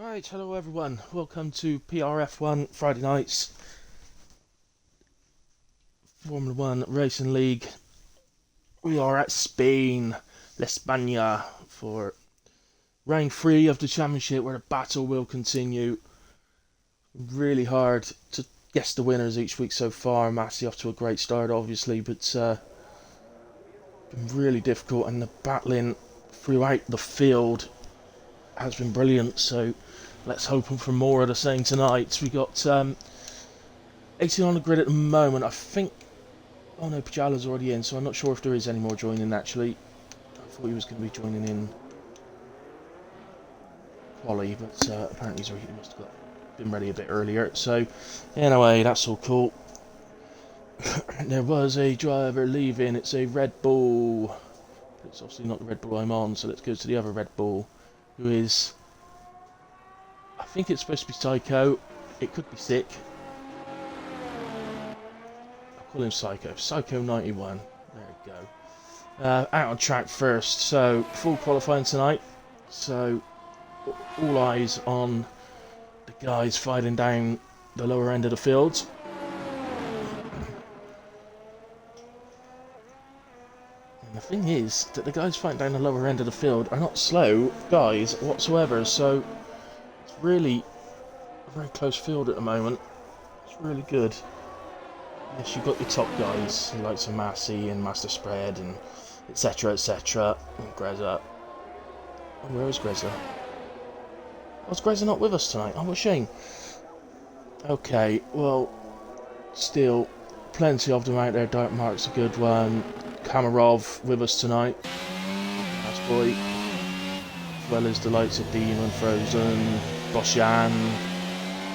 Right, hello everyone. Welcome to PRF1 Friday nights Formula 1 Racing League. We are at Spain, La España, for round 3 of the championship, where the battle will continue. Really hard to guess the winners each week so far. Massey off to a great start, obviously, but been really difficult, and the battling throughout the field has been brilliant. So let's hope for more of the same tonight. We got 18 on the grid at the moment. I think. Oh no, Pajala's already in, so I'm not sure if there is any more joining actually. I thought he was going to be joining in quali, but apparently he must have been ready a bit earlier. So anyway, that's all cool. There was a driver leaving. It's a Red Bull. It's obviously not the Red Bull I'm on, so let's go to the other Red Bull, who is, I think it's supposed to be Psycho. It could be Sick. I'll call him Psycho. Psycho 91. There we go. Out on track first, so full qualifying tonight. So all eyes on the guys fighting down the lower end of the field. And the thing is that the guys fighting down the lower end of the field are not slow guys whatsoever, so it's really a very close field at the moment. It's really good. Yes, you've got your top guys, like some Massey and Master Spread and etc, etc. And Greza. Oh, where is Greza? Was Greza not with us tonight? Oh, what a shame. Okay, well, still plenty of them out there. Dark Mark's a good one. Kamarov with us tonight. Nice boy. As well as the likes of Demon, Frozen, Boshan,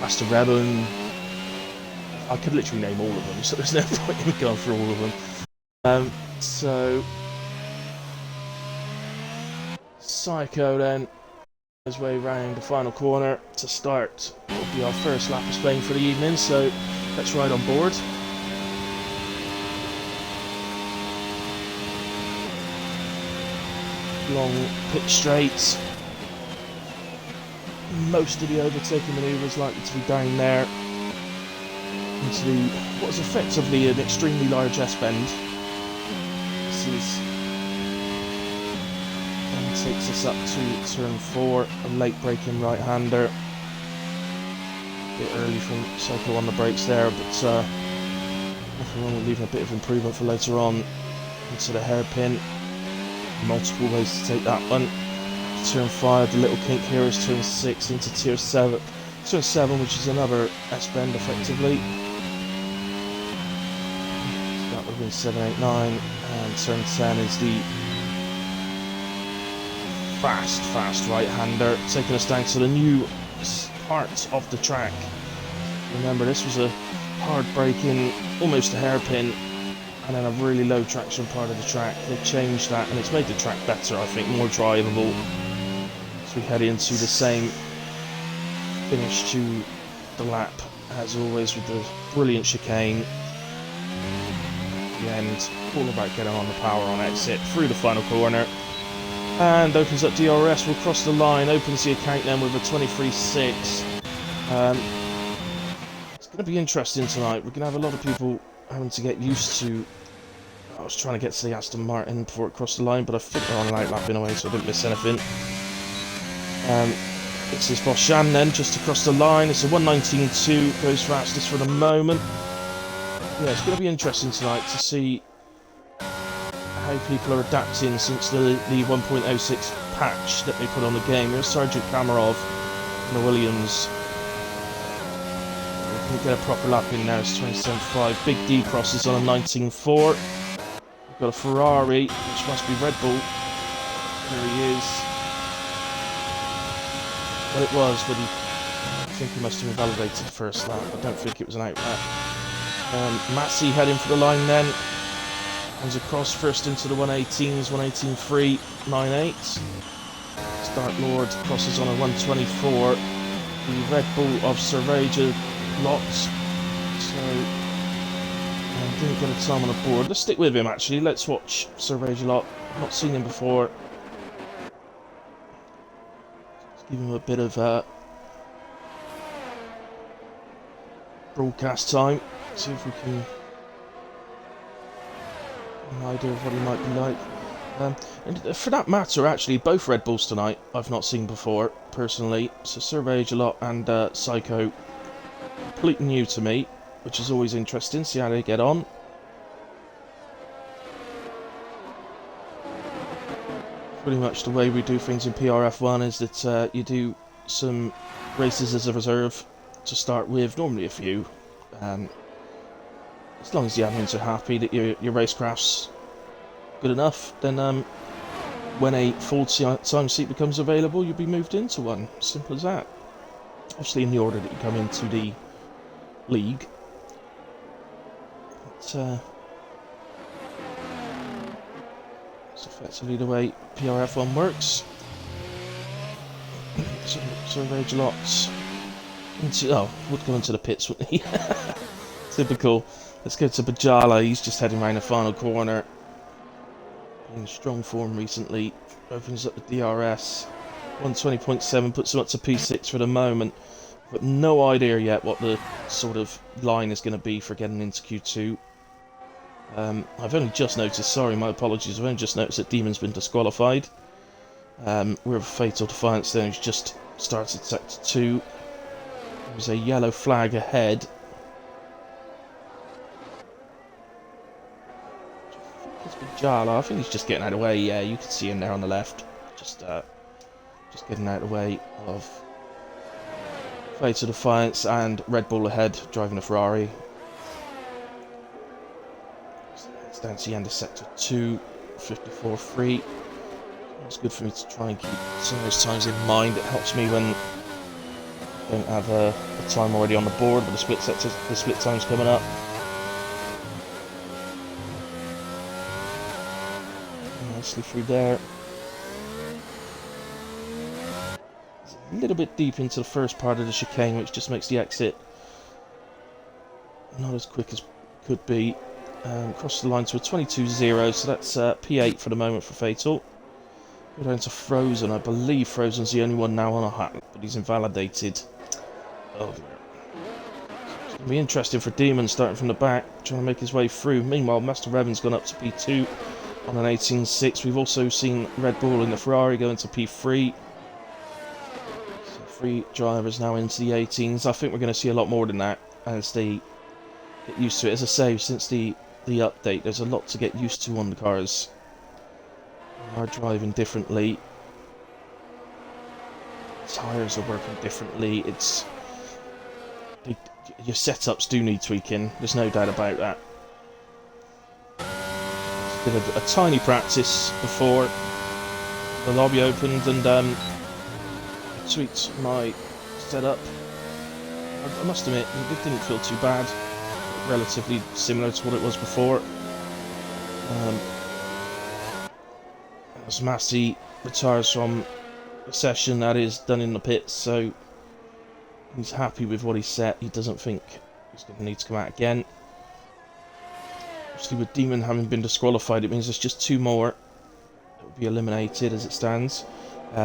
Master Rebun. I could literally name all of them, so there's no point in going through all of them. So Psycho then, his way round the final corner to start. It'll be our first lap of Spain for the evening, so let's ride on board. Long pit straight. Most of the overtaking manoeuvres likely to be down there into the, what is effectively an extremely large S-bend. This is, and takes us up to turn 4, a late braking right-hander. A bit early from Psycho on the brakes there, but nothing wrong with leaving a bit of improvement for later on into the hairpin. Multiple ways to take that one. Turn 5, the little kink here is turn 6 into tier 7. Turn 7, which is another S-bend effectively. So that would have been 7, 8, 9, and turn 10 is the fast right-hander, taking us down to the new part of the track. Remember, this was a hard braking, almost a hairpin, and then a really low traction part of the track. They've changed that, and it's made the track better, I think, more drivable. So we head into the same finish to the lap, as always, with the brilliant chicane. At the end, all about getting on the power on exit, through the final corner, and opens up DRS, will cross the line, opens the account then with a 23.6. It's going to be interesting tonight. We're going to have a lot of people having to get used to. I was trying to get to the Aston Martin before it crossed the line, but I think they're on an outlap in a way, so I didn't miss anything. It's this Boshan then, just across the line. It's a 1:19.2, goes fastest for the moment. Yeah, it's going to be interesting tonight to see how people are adapting since the 1.06 patch that they put on the game. There's Sergeant Kamarov and the Williams. We can get a proper lap in now. It's 27.5. Big D crosses on a 19.4. We've got a Ferrari, which must be Red Bull. There he is. Well, it was, but I think he must have invalidated the first lap. I don't think it was an out lap. Massey heading for the line then. Comes across first into the 118s, 118.3, 9.8. Start Lord crosses on a 124. The Red Bull of Cerveja lots. So didn't get a time on the board. Let's stick with him actually. Let's watch Cerveja lot. Not seen him before. Let's give him a bit of broadcast time. See if we can get an idea of what he might be like. And for that matter, actually, both Red Bulls tonight I've not seen before, personally. So Survey a lot and Psycho, completely new to me, which is always interesting, see how they get on. Pretty much the way we do things in PRF1 is that you do some races as a reserve to start with, normally a few. As long as the admins are happy that your racecraft's good enough, then when a full time seat becomes available, you'll be moved into one. Simple as that. Obviously in the order that you come into the league. But, it's effectively the way PRF1 works. So rage lots into would go into the pits, wouldn't he? Typical. Let's go to Bajala. He's just heading around the final corner. In strong form recently. Opens up the DRS. 120.7 puts him up to P6 for the moment. But no idea yet what the sort of line is going to be for getting into Q2. I've only just noticed, sorry, my apologies, I've only just noticed that Demon's been disqualified. We're Fatal Defiance then, who's just started Sector 2. There's a yellow flag ahead. It's Bajala, I think he's just getting out of the way, yeah, you can see him there on the left. Just getting out of the way of Fatal Defiance and Red Bull ahead, driving a Ferrari. It's down to the end of Sector 2, 54.3. It's good for me to try and keep some of those times in mind. It helps me when I don't have a time already on the board, but the split time's coming up. Nicely through there. A little bit deep into the first part of the chicane, which just makes the exit not as quick as could be. Cross the line to a 22.0, so that's P8 for the moment for Fatal. Go down to Frozen. I believe Frozen's the only one now on a hat, but he's invalidated. Oh dear. It's going to be interesting for Demon starting from the back, trying to make his way through. Meanwhile, Master Revan's gone up to P2 on an 18.6. We've also seen Red Bull in the Ferrari go into P3. So 3 drivers now into the 18s. I think we're going to see a lot more than that as they get used to it. As I say, since the update, there's a lot to get used to on the cars. They are driving differently. Tyres are working differently. Your setups do need tweaking. There's no doubt about that. Did a tiny practice before the lobby opened and tweaked my setup. I must admit, it didn't feel too bad. Relatively similar to what it was before. As Massey retires from the session, that is done in the pits, so he's happy with what he's set. He doesn't think he's going to need to come out again. Obviously, with Demon having been disqualified, it means there's just 2 more that will be eliminated as it stands.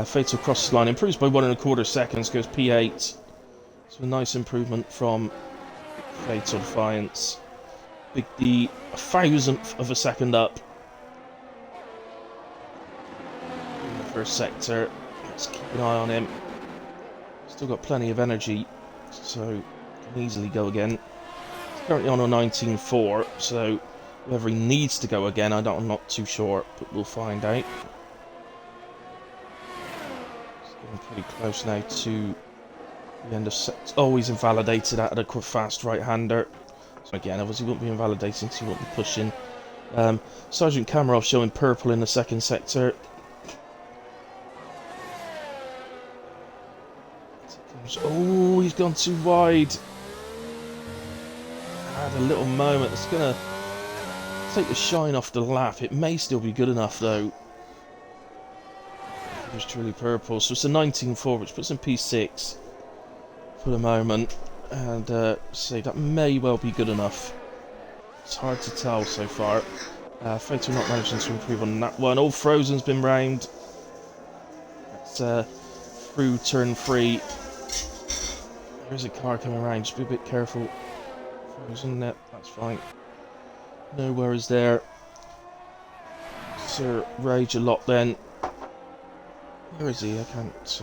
Fatal crosses the line, improves by 1.25 seconds, goes P8. So a nice improvement from Fatal Defiance. Big D, 1,000th of a second up in the first sector. Let's keep an eye on him. Still got plenty of energy, so can easily go again. He's currently on a 19.4, so whether he needs to go again, I'm not too sure, but we'll find out. It's getting pretty close now to the end of set. Oh, he's invalidated out of the fast right-hander. So again, obviously he won't be invalidating, so he won't be pushing. Sergeant Kamarov showing purple in the second sector. Oh, he's gone too wide. Had a little moment. It's going to take the shine off the lap. It may still be good enough, though. It's truly purple. So it's a 19.4, which puts him P6 for the moment. And say that may well be good enough. It's hard to tell so far. Fatal not managing to improve on that one. Oh, Frozen's been round. That's through turn 3. There's a car coming around, just be a bit careful He's in net, that's fine. No worries there. Sir Rage a lot then. Where is he? I can't.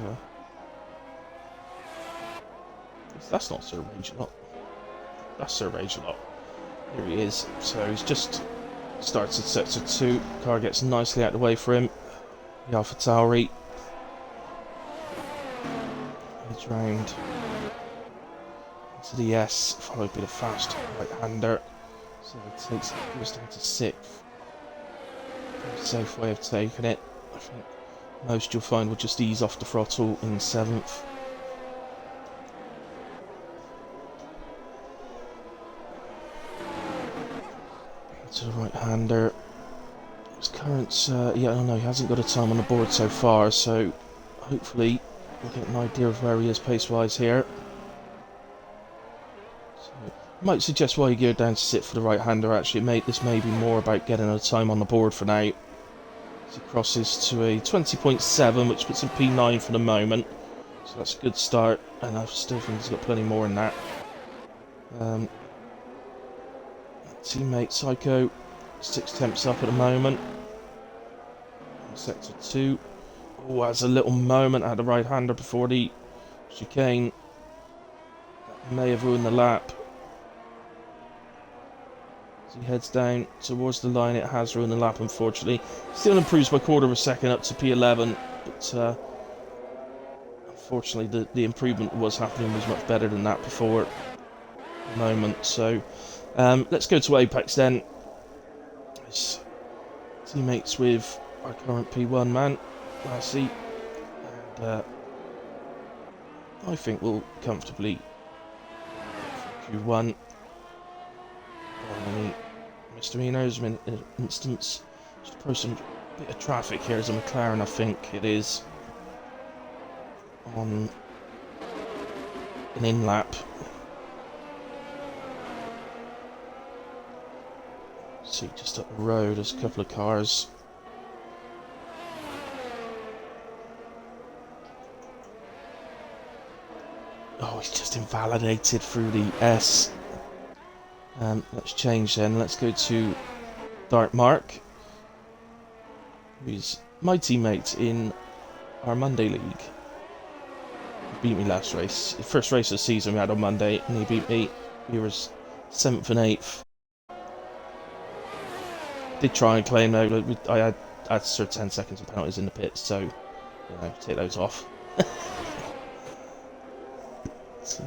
That's not Sir Rage a lot. That's Sir Rage a lot. Here he is. So he's just starts at sector 2. Car gets nicely out of the way for him. The Alpha Tauri. Heads round into the S, followed by the fast right-hander. So it goes down to 6th. Very safe way of taking it. I think most you'll find will just ease off the throttle in 7th. To the right-hander. His current, yeah, I don't know, he hasn't got a time on the board so far, so hopefully we'll get an idea of where he is pace-wise here. So, I might suggest while you go down to sit for the right-hander, actually, this may be more about getting a time on the board for now. As he crosses to a 20.7, which puts him P9 for the moment, so that's a good start, and I still think he's got plenty more in that. Teammate Psycho, 6 temps up at the moment. Sector 2. Oh, has a little moment at the right-hander before the chicane. That may have ruined the lap. As he heads down towards the line, it has ruined the lap, unfortunately. Still improves by 1/4 of a second up to P11, but unfortunately the improvement that was happening was much better than that before the moment. So let's go to Apex then. His teammates with our current P1 man, Lassie, and I think we'll comfortably Q1. Any misdemeanors, in an instance, just approaching a bit of traffic here as a McLaren, I think it is, on an in-lap. See, just up the road, there's a couple of cars. Oh, he's just invalidated through the S. Let's change then. Let's go to Dark Mark, who's my teammate in our Monday league. He beat me last race. The first race of the season we had on Monday, and he beat me. He was 7th and 8th. Did try and claim though. I had sort of 10 seconds of penalties in the pits, so you know, take those off. So,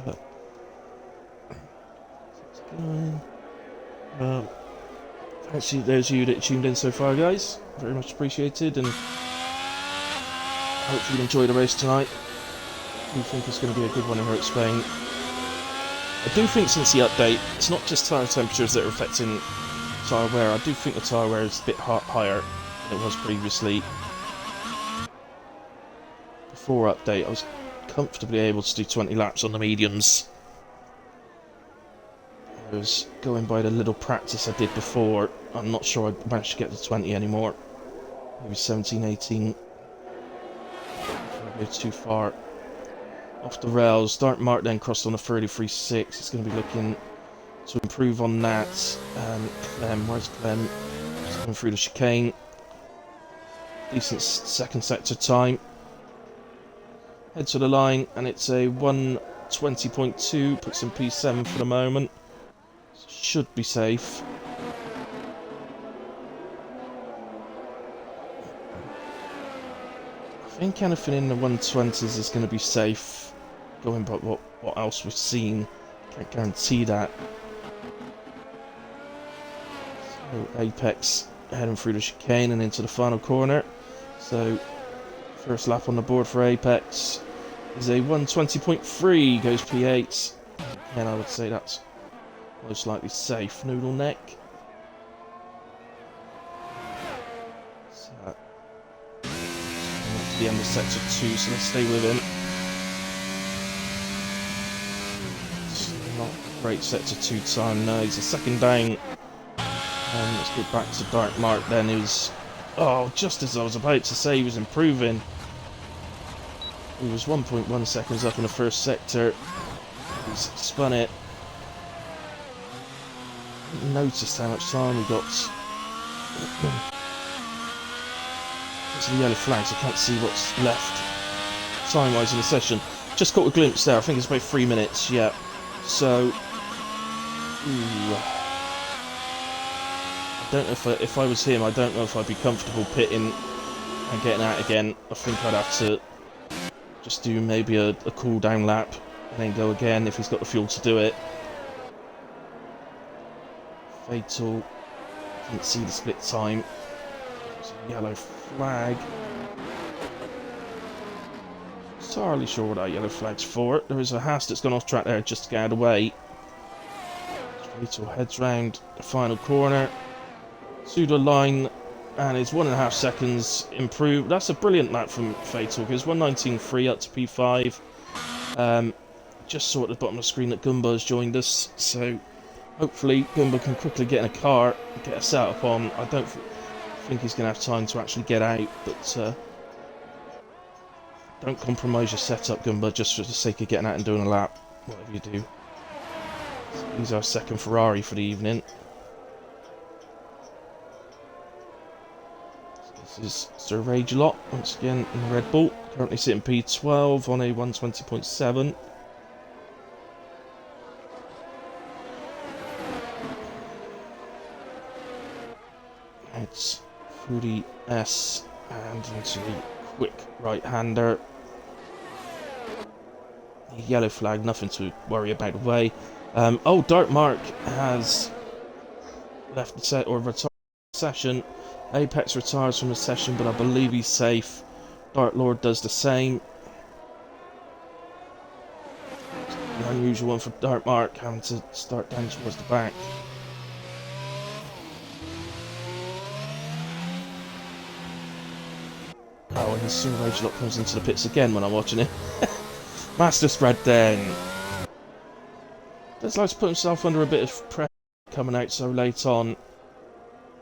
thanks to those of you that tuned in so far, guys. Very much appreciated, and I hope you enjoy the race tonight. I do think it's going to be a good one here at Spain. I do think since the update, it's not just tyre temperatures that are affecting tyre wear. I do think the tyre wear is a bit higher than it was previously. Before update, I was comfortably able to do 20 laps on the mediums. I was going by the little practice I did before. I'm not sure I managed to get to 20 anymore. Maybe 17, 18. Go too far off the rails. Dark Mark then crossed on a 33.6. It's going to be looking to improve on that. Clem, where's Clem? Just going through the chicane. Decent second sector time. Head to the line, and it's a 1:20.2. Puts in P7 for the moment. Should be safe. I think anything in the 120s is going to be safe. Going by what else we've seen, can't guarantee that. So Apex heading through the chicane and into the final corner. So first lap on the board for Apex is a 1:20.3. Goes P8, and I would say that's most likely safe. Noodle neck. So, to the end of sector 2, so let's stay with him. It's not great sector 2 time. No, he's a second down. Let's go back to Dark Mark then, who's, oh, just as I was about to say, he was improving. He was 1.1 seconds up in the first sector. He's spun it. Haven't noticed how much time we got. It's the yellow flags, I can't see what's left time-wise in the session. Just caught a glimpse there, I think it's about 3 minutes, yeah. So, ooh. I don't know if I was him, I don't know if I'd be comfortable pitting and getting out again. I think I'd have to just do maybe a cool down lap and then go again if he's got the fuel to do it. Fatal, didn't see the split time. There's a yellow flag. Not entirely sure what that yellow flag's for. There is a Haas that's gone off track there just to get out of the way. Fatal heads round the final corner. Pseudo line and is 1.5 seconds improved. That's a brilliant lap from Fatal because 1:19.3 up to P5. Just saw at the bottom of the screen that Gumba has joined us, so hopefully Gumba can quickly get in a car and get us out upon. I don't think he's going to have time to actually get out, but don't compromise your setup, Gumba, just for the sake of getting out and doing a lap, whatever you do. So he's our second Ferrari for the evening. This is Sir Ragelot, once again in the Red Bull, currently sitting P12 on a 120.7. It's Fruity S and into the quick right-hander. The yellow flag, nothing to worry about away. Oh, Dark Mark has left the set or retired the session. Apex retires from the session, but I believe he's safe. Dark Lord does the same. It's an unusual one for Dark Mark, having to start down towards the back. Oh, and his Sir Ragelot comes into the pits again when I'm watching it. Master spread then. Does like to put himself under a bit of pressure coming out so late on.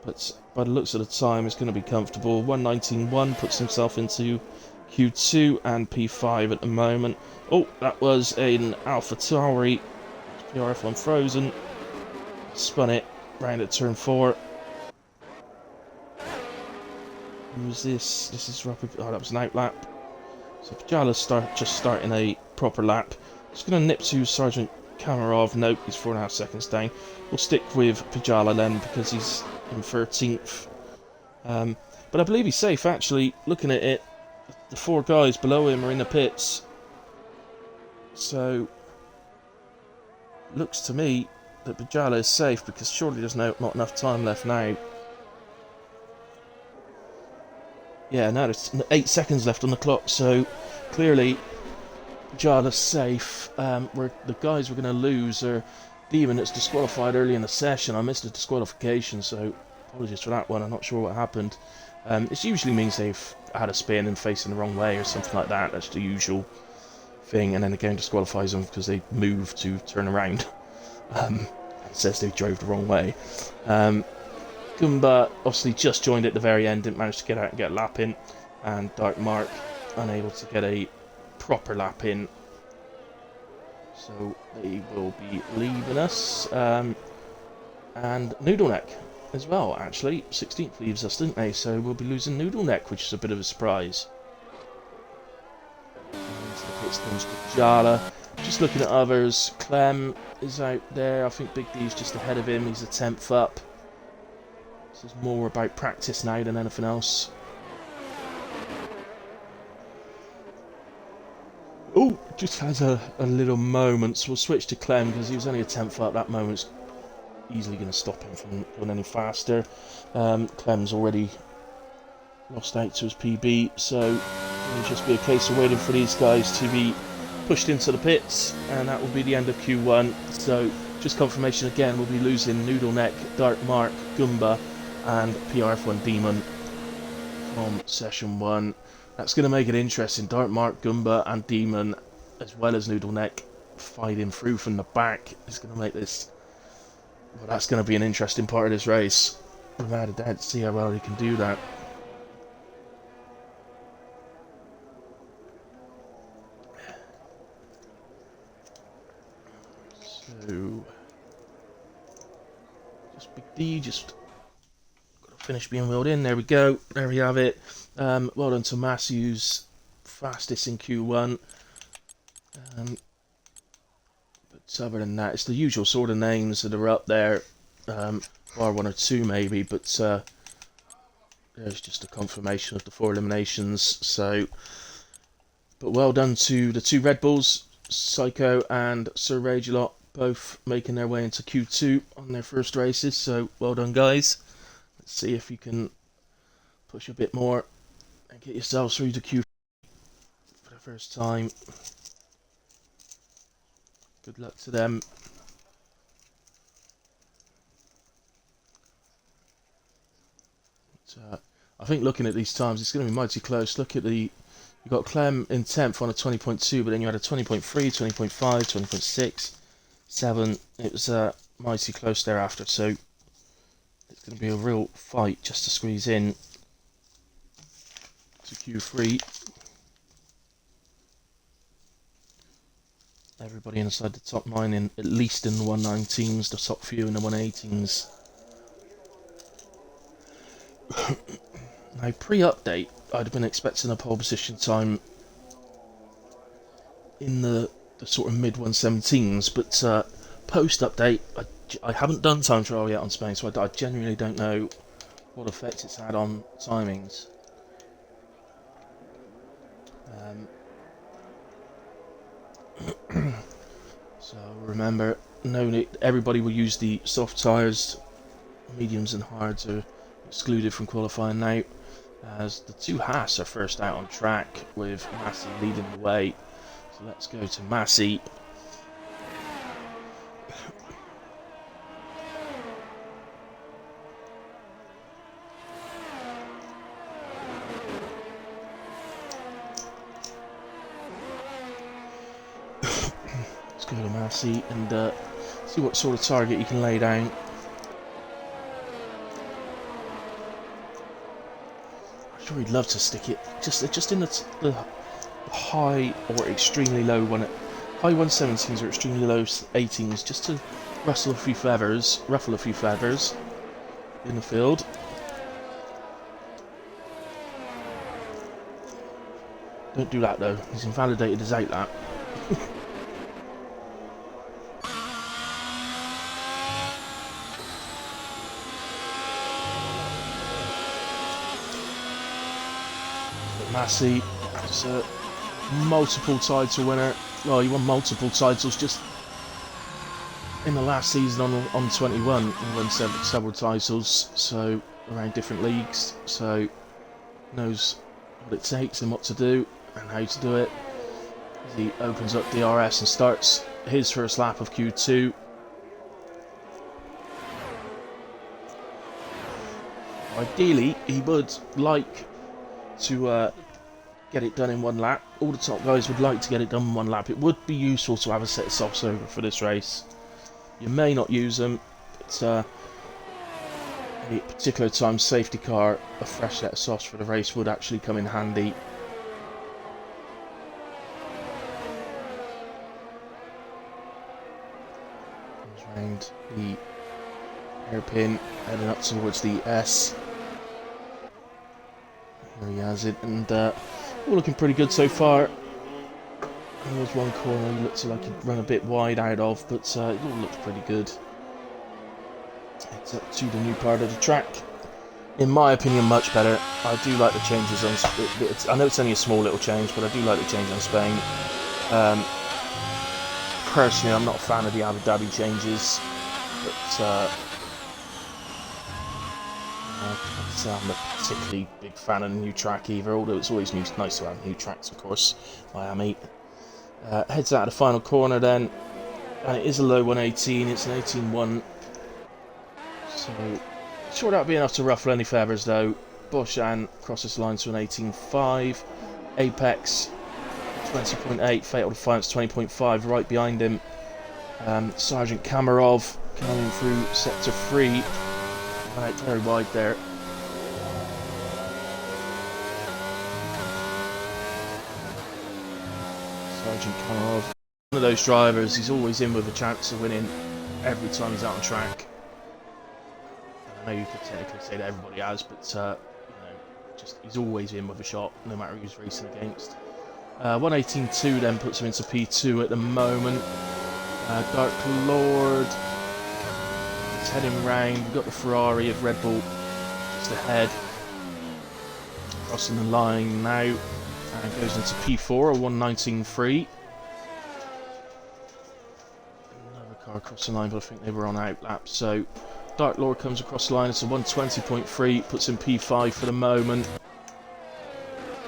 But by the looks of the time, it's going to be comfortable. 1:19.1 puts himself into Q2 and P5 at the moment. Oh, that was an Alpha Tauri. PRF1 frozen. Spun it round at turn 4. Who's this? This is Rapid. Oh, that was an out lap. So Pajala's just starting a proper lap. Just going to nip to Sergeant Kamarov. Nope, he's 4.5 seconds down. We'll stick with Pajala then because he's in 13th. But I believe he's safe actually. Looking at it, the 4 guys below him are in the pits. So looks to me that Pajala is safe because surely there's not enough time left now. Yeah, now there's 8 seconds left on the clock, so clearly Pajala's safe. The guys we're going to lose are Demon that's disqualified early in the session. I missed the disqualification, so apologies for that one. I'm not sure what happened. This usually means they've had a spin and facing the wrong way or something like that. That's the usual thing, and then the game disqualifies them because they move to turn around. And says they drove the wrong way. Goomba obviously just joined at the very end, didn't manage to get out and get a lap in, and Dark Mark unable to get a proper lap in, so they will be leaving us. And Noodle Neck as well, actually 16th leaves us, didn't they? So we'll be losing Noodle Neck, which is a bit of a surprise. Into the pits comes Jala. Just looking at others, Clem is out there. I think Big D's just ahead of him. He's a 10th up. This is more about practice now than anything else. Oh, just has a little moment. So we'll switch to Clem because he was only a 10th up. That moment's easily going to stop him from going any faster. Clem's already lost out to his PB, so it'll just be a case of waiting for these guys to be pushed into the pits, and that will be the end of Q1. So just confirmation again, we'll be losing Noodle Neck, Dark Mark, Goomba and PRF1 Demon from session 1. That's going to make it interesting. Dark Mark, Goomba and Demon, as well as Noodle Neck, fighting through from the back is going to make this... Well, that's going to be an interesting part of this race. Without a doubt, to see how well he can do that. So D, just got to finish being wheeled in. There we go. There we have it. Well done to Matthews, fastest in Q1. But other than that, it's the usual sort of names that are up there, bar one or two maybe, but there's just a confirmation of the 4 eliminations. So, but well done to the 2 Red Bulls, Psycho and Sir Ragelot, both making their way into Q2 on their first races. So well done, guys. Let's see if you can push a bit more and get yourselves through to Q for the first time. Good luck to them. But, I think looking at these times, it's going to be mighty close. Look at you got Clem in 10th on a 20.2, but then you had a 20.3, 20.5, 20.6, 7. It was mighty close thereafter, so it's going to be a real fight just to squeeze in to Q3. Everybody inside the top 9, at least in the 119s, the top few in the 118s. Now, pre-update, I'd have been expecting a pole position time in the sort of mid-117s, but post-update, I haven't done time trial yet on Spain, so I genuinely don't know what effect it's had on timings. So remember, everybody will use the soft tyres. Mediums and hards are excluded from qualifying now, as the 2 Haas are first out on track with Massey leading the way. So let's go to Massey. Let's go to Massey and see what sort of target you can lay down. I'm sure he'd love to stick it just in the high or extremely low one. High 117s or extremely low 18s, just to ruffle a few feathers in the field. Don't do that though, he's invalidated his outlap. Massey, it's a multiple title winner. Well, he won multiple titles just in the last season on 21. He won several titles, so around different leagues. So knows what it takes and what to do and how to do it. He opens up DRS and starts his first lap of Q2. Ideally, he would like to get it done in 1 lap. All the top guys would like to get it done in 1 lap. It would be useful to have a set of softs over for this race. You may not use them, but a particular time safety car, a fresh set of softs for the race would actually come in handy. Comes round the hairpin, heading up towards the S. Here he has it, and all looking pretty good so far. There was one corner he looked like he'd run a bit wide out of, but it all looked pretty good. It's up to the new part of the track. In my opinion, much better. I do like the changes on. I know it's only a small little change, but I do like the change on Spain. Personally, I'm not a fan of the Abu Dhabi changes, but I'm a particularly big fan of the new track either, although it's always nice to have new tracks, of course. Miami heads out of the final corner then, and it is a low 118, it's an 18.1, so sure that'll be enough to ruffle any feathers though. Boshan crosses the line to an 18.5, Apex 20.8, Fatal Defiance 20.5 right behind him. Sergeant Kamarov coming through sector 3, right, very wide there. Sergeant Kamarov, one of those drivers, he's always in with a chance of winning every time he's out on track. I know you could technically say that everybody has, but you know, just he's always in with a shot, no matter who he's racing against. 118.2 then puts him into P2 at the moment. Dark Lord is heading round. We've got the Ferrari of Red Bull just ahead, crossing the line now, and goes into P4, a 119.3. Another car across the line, but I think they were on outlap. So Dark Lord comes across the line. It's a 120.3, puts in P5 for the moment.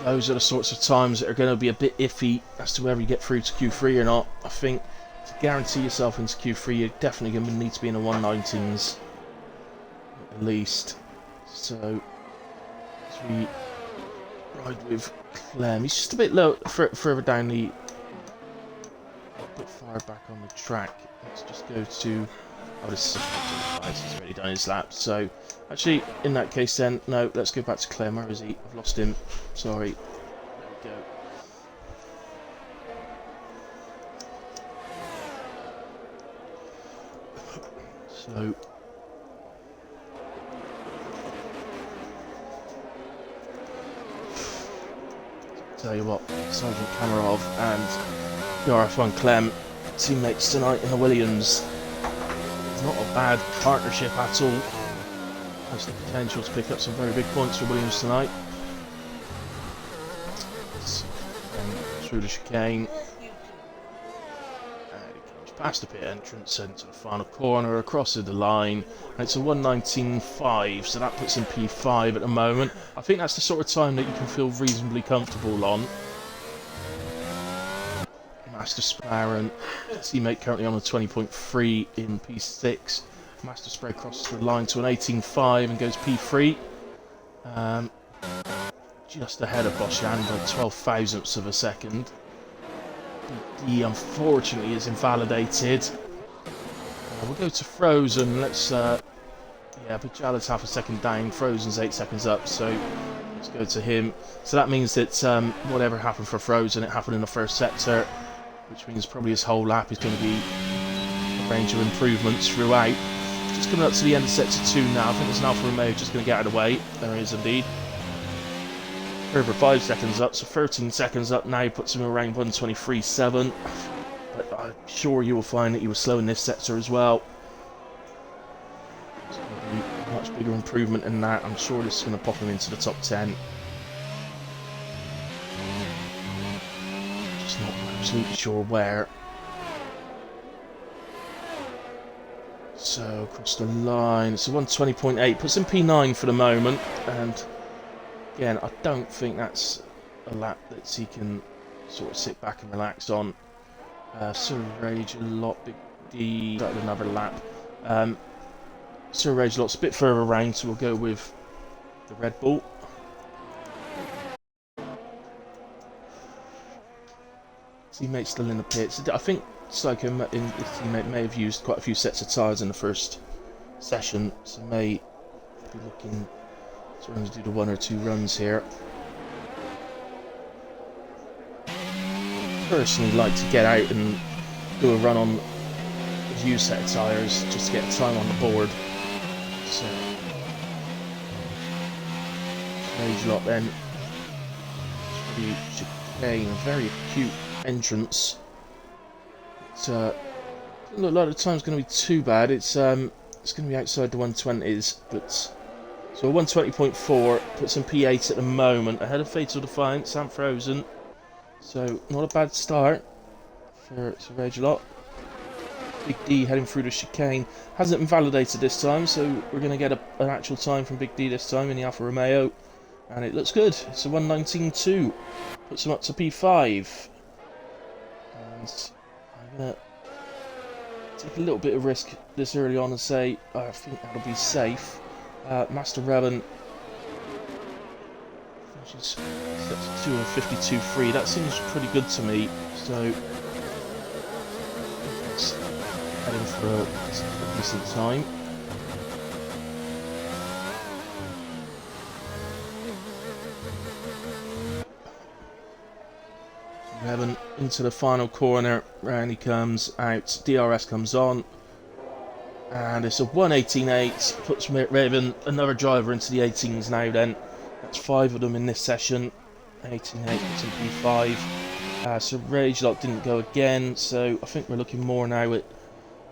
Those are the sorts of times that are going to be a bit iffy as to whether you get through to Q3 or not. I think to guarantee yourself into Q3, you're definitely going to need to be in the 119s at least. So as we ride with Clem, he's just a bit low, further down the, a bit far back on the track. Let's just go to. Oh, this is he's already done his lap. So, actually, in that case, then no. Let's go back to Clem. Where is he? I've lost him. Sorry. There we go. So, tell you what, Sergeant Kamarov and PRF1 Clem, teammates tonight in the Williams. Not a bad partnership at all. Has the potential to pick up some very big points for Williams tonight. Through the chicane. And he comes past the pit entrance into the final corner, across the line. And it's a 119.5, so that puts him P5 at the moment. I think that's the sort of time that you can feel reasonably comfortable on. Master Spray, teammate currently on a 20.3 in P6. Master Spray crosses the line to an 18.5 and goes P3. Just ahead of Boshan by 12 thousandths of a second. BD unfortunately is invalidated. We'll go to Frozen. Let's, yeah, Bajala's half a second down. Frozen's 8 seconds up, so let's go to him. So that means that whatever happened for Frozen, it happened in the first sector, which means probably his whole lap is going to be a range of improvements throughout. Just coming up to the end of sector 2 now. I think there's an Alfa Romeo just going to get out of the way. There is indeed. Further 5 seconds up, so 13 seconds up now, puts him around 123.7. But I'm sure you will find that you were slow in this sector as well. It's going to be a much bigger improvement in that. I'm sure this is going to pop him into the top 10. Just not absolutely sure where. So across the line, it's a 120.8, puts in P9 for the moment, and again, I don't think that's a lap that he can sort of sit back and relax on. Sir Rage a lot, Big D started another lap. Sir Rage a lot's a bit further around, so we'll go with the Red Bull. Teammate still in the pits. I think Psycho and his teammate may have used quite a few sets of tyres in the first session, so may be looking to do the 1 or 2 runs here. Personally, like to get out and do a run on a used set of tyres just to get a time on the board. So, Rage lot then. Chicane, a very acute entrance. It's a lot of times going to be too bad. It's going to be outside the 120s, but so 120.4 puts him P8 at the moment, ahead of Fatal Defiance and Frozen. So not a bad start for Rage a lot. Big D heading through the chicane, hasn't invalidated this time, so we're going to get an actual time from Big D this time in the Alfa Romeo, and it looks good. It's a 119.2, puts him up to P5. And I'm going to take a little bit of risk this early on and say I think that'll be safe. Master Revan finishes 252.3. That seems pretty good to me. So let's head in for a decent time. Revan into the final corner, round he comes out, DRS comes on, And it's a 1:18.8, puts Raven another driver into the 18s now then. That's 5 of them in this session. 18.8 puts in P5. So Rage Lock didn't go again, so I think we're looking more now at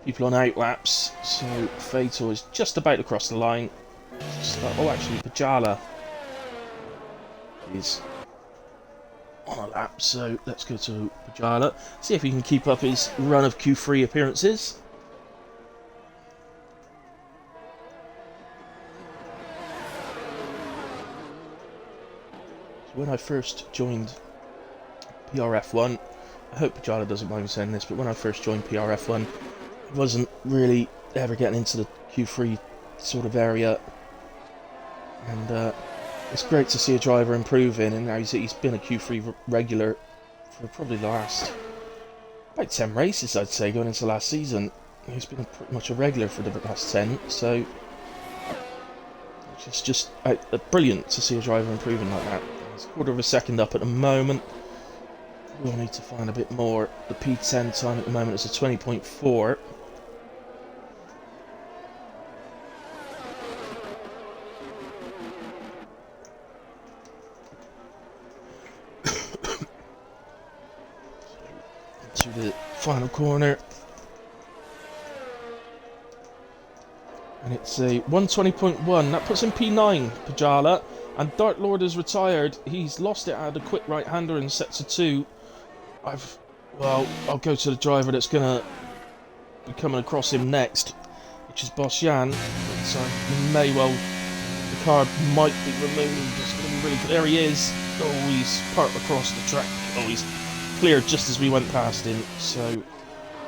people on outlaps. So Fatal is just about to cross the line. Oh, actually, Pajala is on a lap, so let's go to Pajala. See if he can keep up his run of Q3 appearances. So when I first joined PRF1, I hope Pajala doesn't mind me saying this, but when I first joined PRF1, I wasn't really ever getting into the Q3 sort of area. And it's great to see a driver improving, and now he's been a Q3 regular for probably the last about 10 races, I'd say, going into last season. He's been pretty much a regular for the last 10, so it's just brilliant to see a driver improving like that. He's a quarter of a second up at the moment. We'll need to find a bit more. The P10 time at the moment is a 20.4. To the final corner, and it's a 1:20.1. That puts him P9, Pajala, and Dark Lord is retired. He's lost it out of the quick right-hander in sets of 2. I'll go to the driver that's gonna be coming across him next, which is Bosjan. So the car might be removed. It's gonna be really good. There he is. Oh, he's parked across the track. Oh, he's cleared just as we went past him, so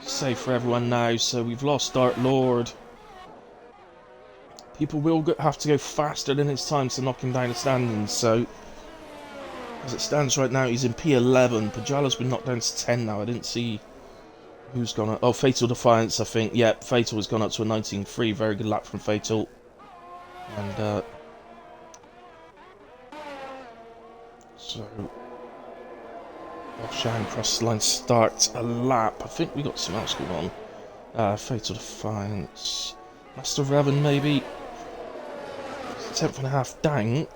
safe for everyone now. So we've lost Dark Lord. People will have to go faster than it's time to knock him down the standings. So as it stands right now, he's in P11. Pajala's been knocked down to 10 now. I didn't see who's gone up. Oh, Fatal Defiance, I think. Yep, Fatal has gone up to a 19.3. Very good lap from Fatal. And so Bosjan cross the line, start a lap. I think we got something else going on. Fatal Defiance. Master Revan, maybe. 10th and a half down.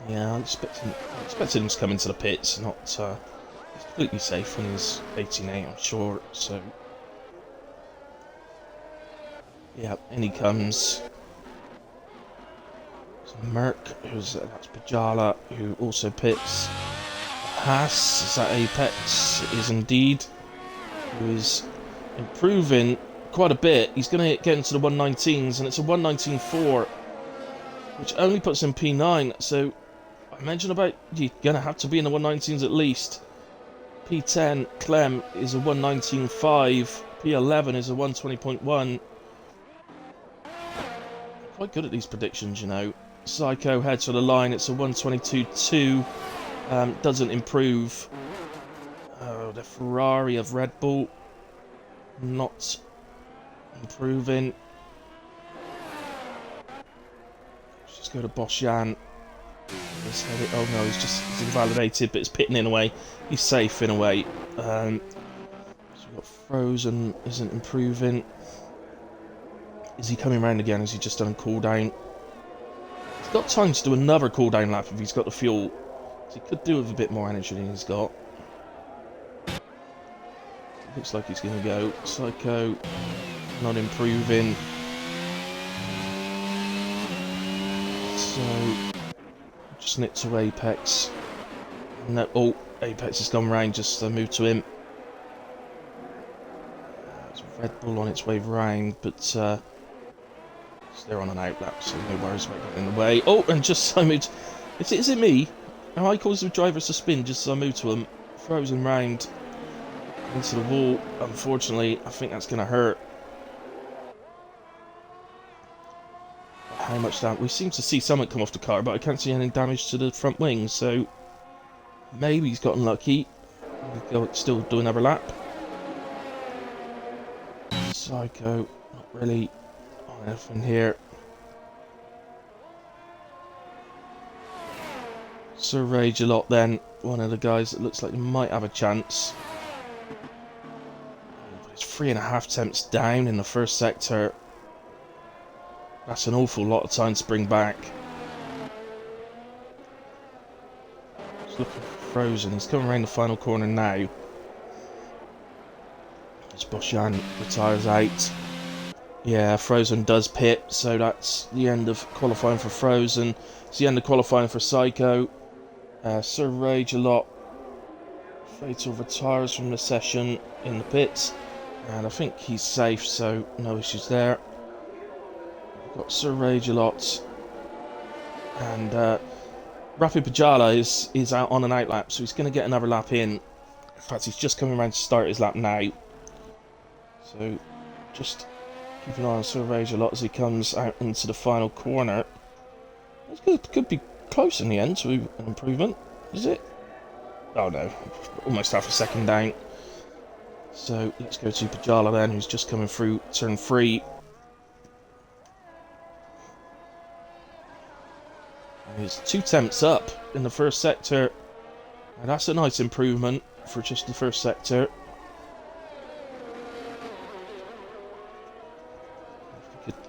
Yeah, I expected him to come into the pits, not he's completely safe when he's 18.8, I'm sure, so yeah, in he comes. So Merc, that's Pajala, who also pits. Haas, is that Apex? It is indeed, who is improving quite a bit. He's going to get into the 119s, and it's a 119.4, which only puts him P9, so I mentioned about you're going to have to be in the 119s at least. P10, Clem, is a 119.5. P11 is a 120.1. Quite good at these predictions, you know. Psycho heads for the line. It's a 122.2. Doesn't improve. Oh, the Ferrari of Red Bull. Not improving. Let's just go to Bosjan. Oh no, he's invalidated, but it's pitting in a way. He's safe in a way. So we've got Frozen, isn't improving. Is he coming around again? Has he just done a cooldown? He's got time to do another cooldown lap if he's got the fuel. So he could do with a bit more energy than he's got. Looks like he's going to go. Psycho, not improving. So just nip to Apex. No, oh, Apex has gone round, just move to him. There's Red Bull on its way round, but they're on an outlap, so no worries about getting in the way. Oh, and just I moved. Is it me? Am I causing the drivers to spin just as I move to him? Frozen round into the wall. Unfortunately, I think that's going to hurt. How much damage? We seem to see something come off the car, but I can't see any damage to the front wing, so maybe he's gotten lucky. We'll still do another lap. Psycho, not really on anything here. So Rage a lot then, one of the guys that looks like he might have a chance. It's 3.5 temps down in the first sector. That's an awful lot of time to bring back. Just looking for Frozen. He's coming around the final corner now. As Boshan retires out. Yeah, Frozen does pit, so that's the end of qualifying for Frozen. It's the end of qualifying for Psycho. Sir Rage a lot. Fatal retires from the session in the pits. And I think he's safe, so no issues there. We've got Sir Rage a lot. And Rapid Pajala is out on an out lap, so he's going to get another lap in. In fact, he's just coming around to start his lap now. So just keep an eye on Sir Rage a lot as he comes out into the final corner. It could be close in the end to an improvement, is it? Oh no, almost half a second down. So let's go to Pajala then, who's just coming through turn 3. He's 2 temps up in the first sector. Now that's a nice improvement for just the first sector. If we could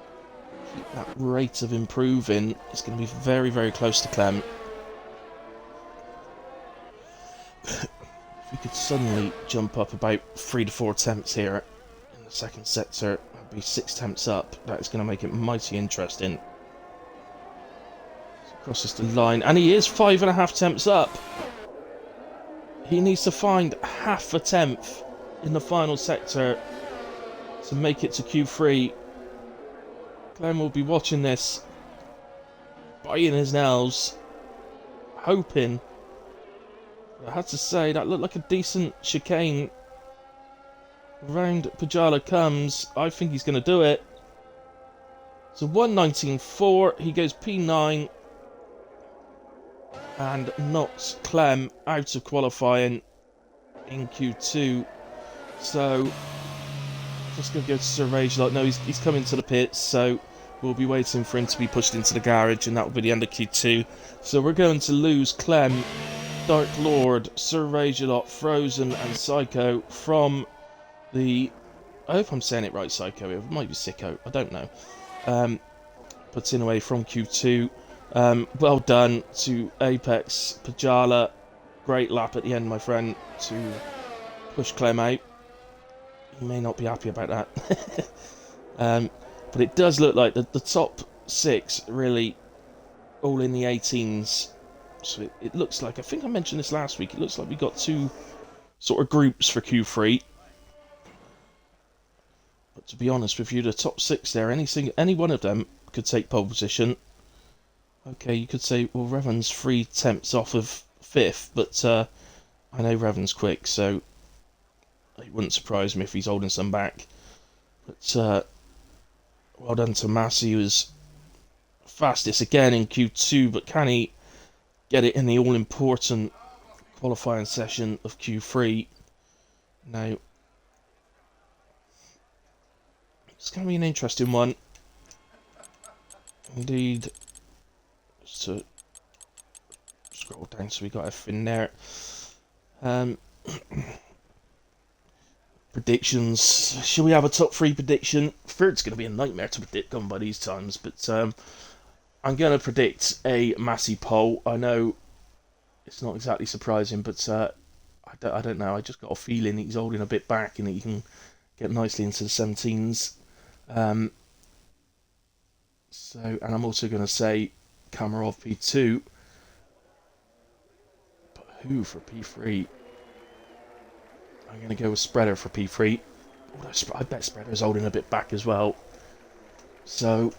keep that rate of improving, it's going to be very, very close to Clem. If we could suddenly jump up about 3 to 4 temps here in the second sector, that'd be 6 temps up. That is going to make it mighty interesting. So crosses the line, and he is 5.5 temps up. He needs to find half a tenth in the final sector to make it to Q3. Clem will be watching this, biting his nails, hoping. I had to say, that looked like a decent chicane. Round Pajala comes. I think he's going to do it. So 1:19.4. He goes P9. And knocks Clem out of qualifying in Q2. So, just going to go to Sir Rage. No, he's coming to the pits. So, we'll be waiting for him to be pushed into the garage. And that will be the end of Q2. So, we're going to lose Clem, Dark Lord, Sir Ragelot, Frozen, and Psycho from the... I hope I'm saying it right, Psycho. It might be Sicko. I don't know. Puts in away from Q2. Well done to Apex Pajala. Great lap at the end, my friend, to push Clem out. You may not be happy about that. But it does look like the top 6 really all in the 18s. So it looks like, I think I mentioned this last week, it looks like we got 2 sort of groups for Q3. But to be honest with you, the top 6 there, any one of them could take pole position. Okay, you could say, well, Revan's 3 temps off of 5th, but I know Revan's quick, so it wouldn't surprise me if he's holding some back. But well done to Massey, who was fastest again in Q2, but can he get it in the all-important qualifying session of Q3? Now, it's going to be an interesting one. Indeed. Just to scroll down so we got everything there. Predictions. Shall we have a top 3 prediction? Third's going to be a nightmare to predict on by these times, but I'm going to predict a Massey pole. I know it's not exactly surprising, but I don't know. I just got a feeling he's holding a bit back and he can get nicely into the 17s. And I'm also going to say Kamarov P2. But who for P3? I'm going to go with Spreader for P3. Although I bet Spreader's holding a bit back as well. So,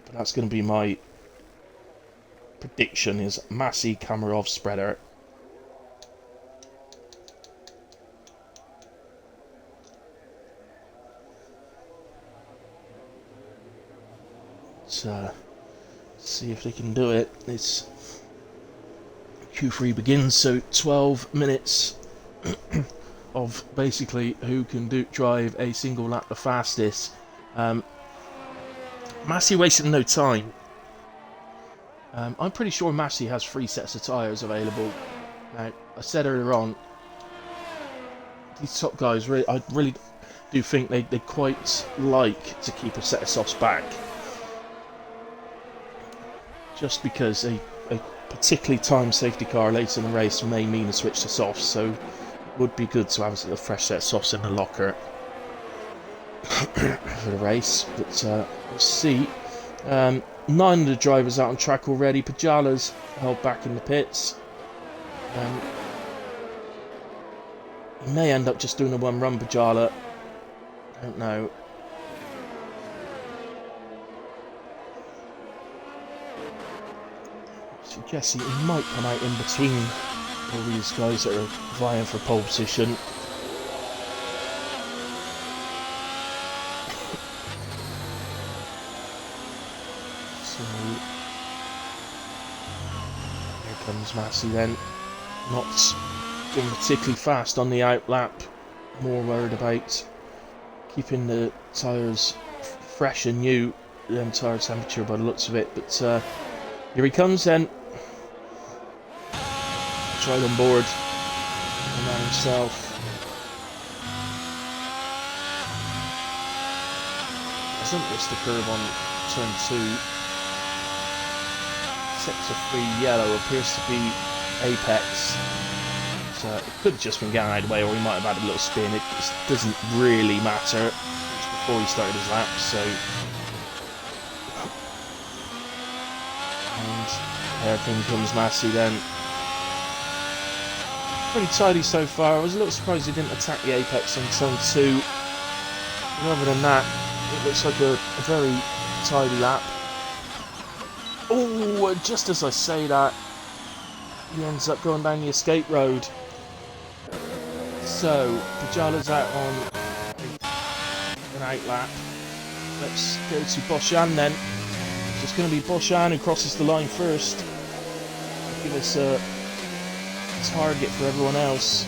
but that's going to be my prediction, is Massey, Kamarov, Spreader. Let's see if they can do it. It's Q3 begins, so 12 minutes of basically who can drive a single lap the fastest. Massey wasting no time. I'm pretty sure Massey has 3 sets of tyres available. Now, I said earlier on, these top guys, really, I really do think they quite like to keep a set of softs back. Just because a particularly timed safety car later in the race may mean a switch to softs, so it would be good to have a fresh set of softs in the locker for the race. But we'll see. 9 of the drivers out on track already. Pajala's held back in the pits. He may end up just doing a one run, Pajala. I don't know. So I guess he might come out in between all these guys that are vying for pole position. So here comes Massey then. Not going particularly fast on the out lap. More worried about keeping the tyres fresh and new, the entire temperature by the looks of it. But here he comes then. Right on board. The man himself. Hasn't missed the curve on turn 2. Sector 3 yellow appears to be apex. So it could have just been getting out of the way, or he might have had a little spin. It just doesn't really matter. It's before he started his lap, so. And here comes Massey then. Pretty tidy so far. I was a little surprised he didn't attack the apex on turn 2. But other than that, it looks like a very tidy lap. Oh, just as I say that, he ends up going down the escape road. So, Pajala's out on an out lap. Let's go to Boshan then. It's going to be Boshan who crosses the line first. Give us a target for everyone else.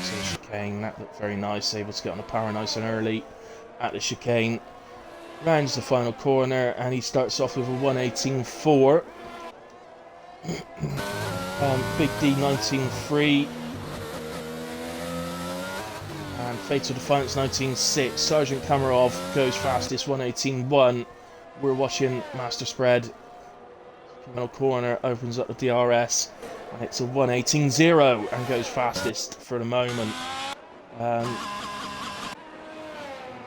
So chicane, that looked very nice, able to get on the power nice and early at the chicane. Rounds the final corner and he starts off with a 1:18.4. Big D 19.3 and Fatal Defiance 19.6. Sergeant Kamarov goes fastest 1:18.1. We're watching Master Spread. Final corner opens up the DRS and it's a 1:18.0 and goes fastest for the moment.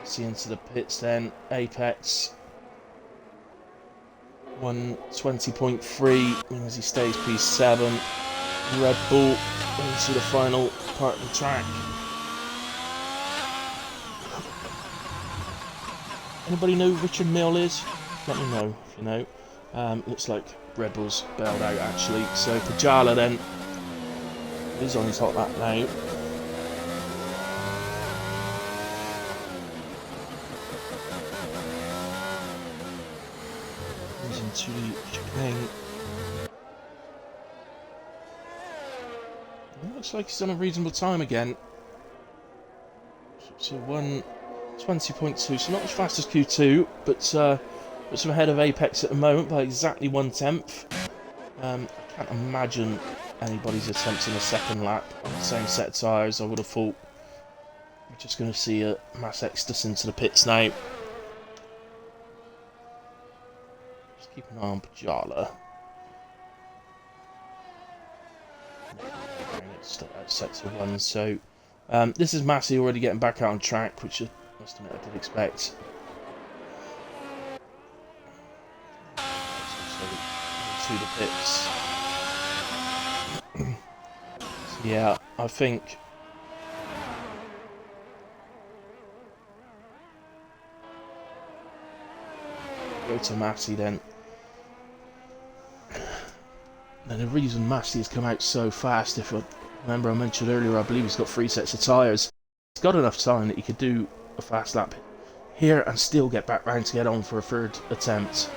See into the pits then. Apex 1:20.3 means he stays P7. Red Bull into the final part of the track. Anybody know who Richard Mill is? Let me know if you know. Looks like Red Bull's bailed out actually. So Pajala then is on his hot lap now. He's into the chicane. Looks like he's done a reasonable time again. So 1:20.2, so not as fast as Q2, but puts him ahead of Apex at the moment by exactly 1/10. I can't imagine anybody's attempting a second lap on the same set of tyres. I would have thought we're just going to see a mass exodus into the pits now. Just keep an eye on Pajala. It's set to 1, so this is Massey already getting back out on track, which I must admit I did expect. To the pits. So yeah, I think go to Massey then. And the reason Massey has come out so fast, if I remember I mentioned earlier, I believe he's got 3 sets of tyres. He's got enough time that he could do a fast lap here and still get back round to get on for a 3rd attempt.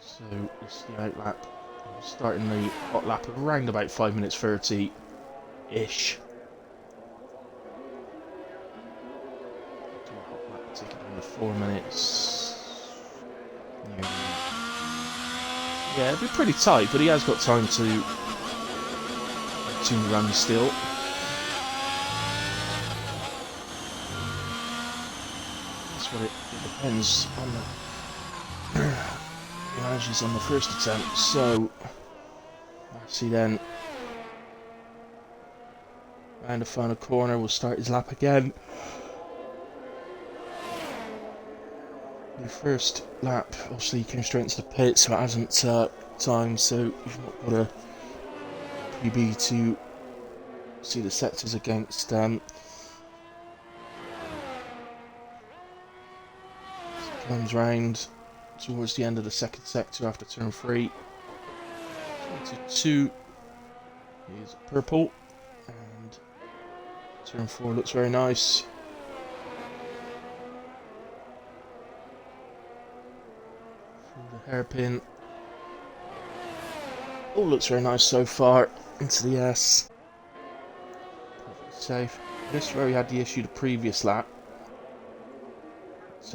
So this is the out lap. Starting the hot lap around about 5 minutes 30-ish. Hot lap taking down to 4 minutes. Yeah, it'd be pretty tight, but he has got time to run still. That's what it depends on the manages on the first attempt. So, see then. And the final corner, will start his lap again. The first lap, obviously, he came straight into the pit, so it hasn't timed, so you've not got a PB to see the sectors against. Comes round towards the end of the second sector after turn 3. Turn 2 is purple, and turn 4 looks very nice. Through the hairpin. All looks very nice so far. Into the S. Perfect safe. This is where we had the issue the previous lap. It's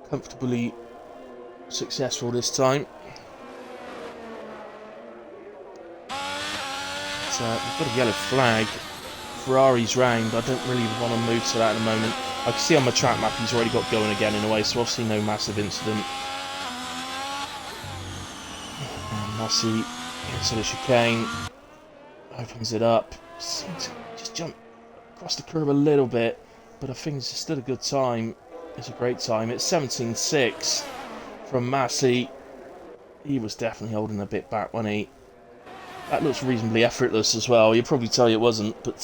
comfortably successful this time. We've got a yellow flag. Ferrari's round. I don't really want to move to that at the moment. I can see on my track map he's already got going again in a way, so obviously no massive incident. And Massey into the chicane, opens it up, seems to just jump across the curb a little bit, but I think it's still a good time. It's a great time. It's 17.6 from Massey. He was definitely holding a bit back, wasn't he? That looks reasonably effortless as well. You'd probably tell you it wasn't, but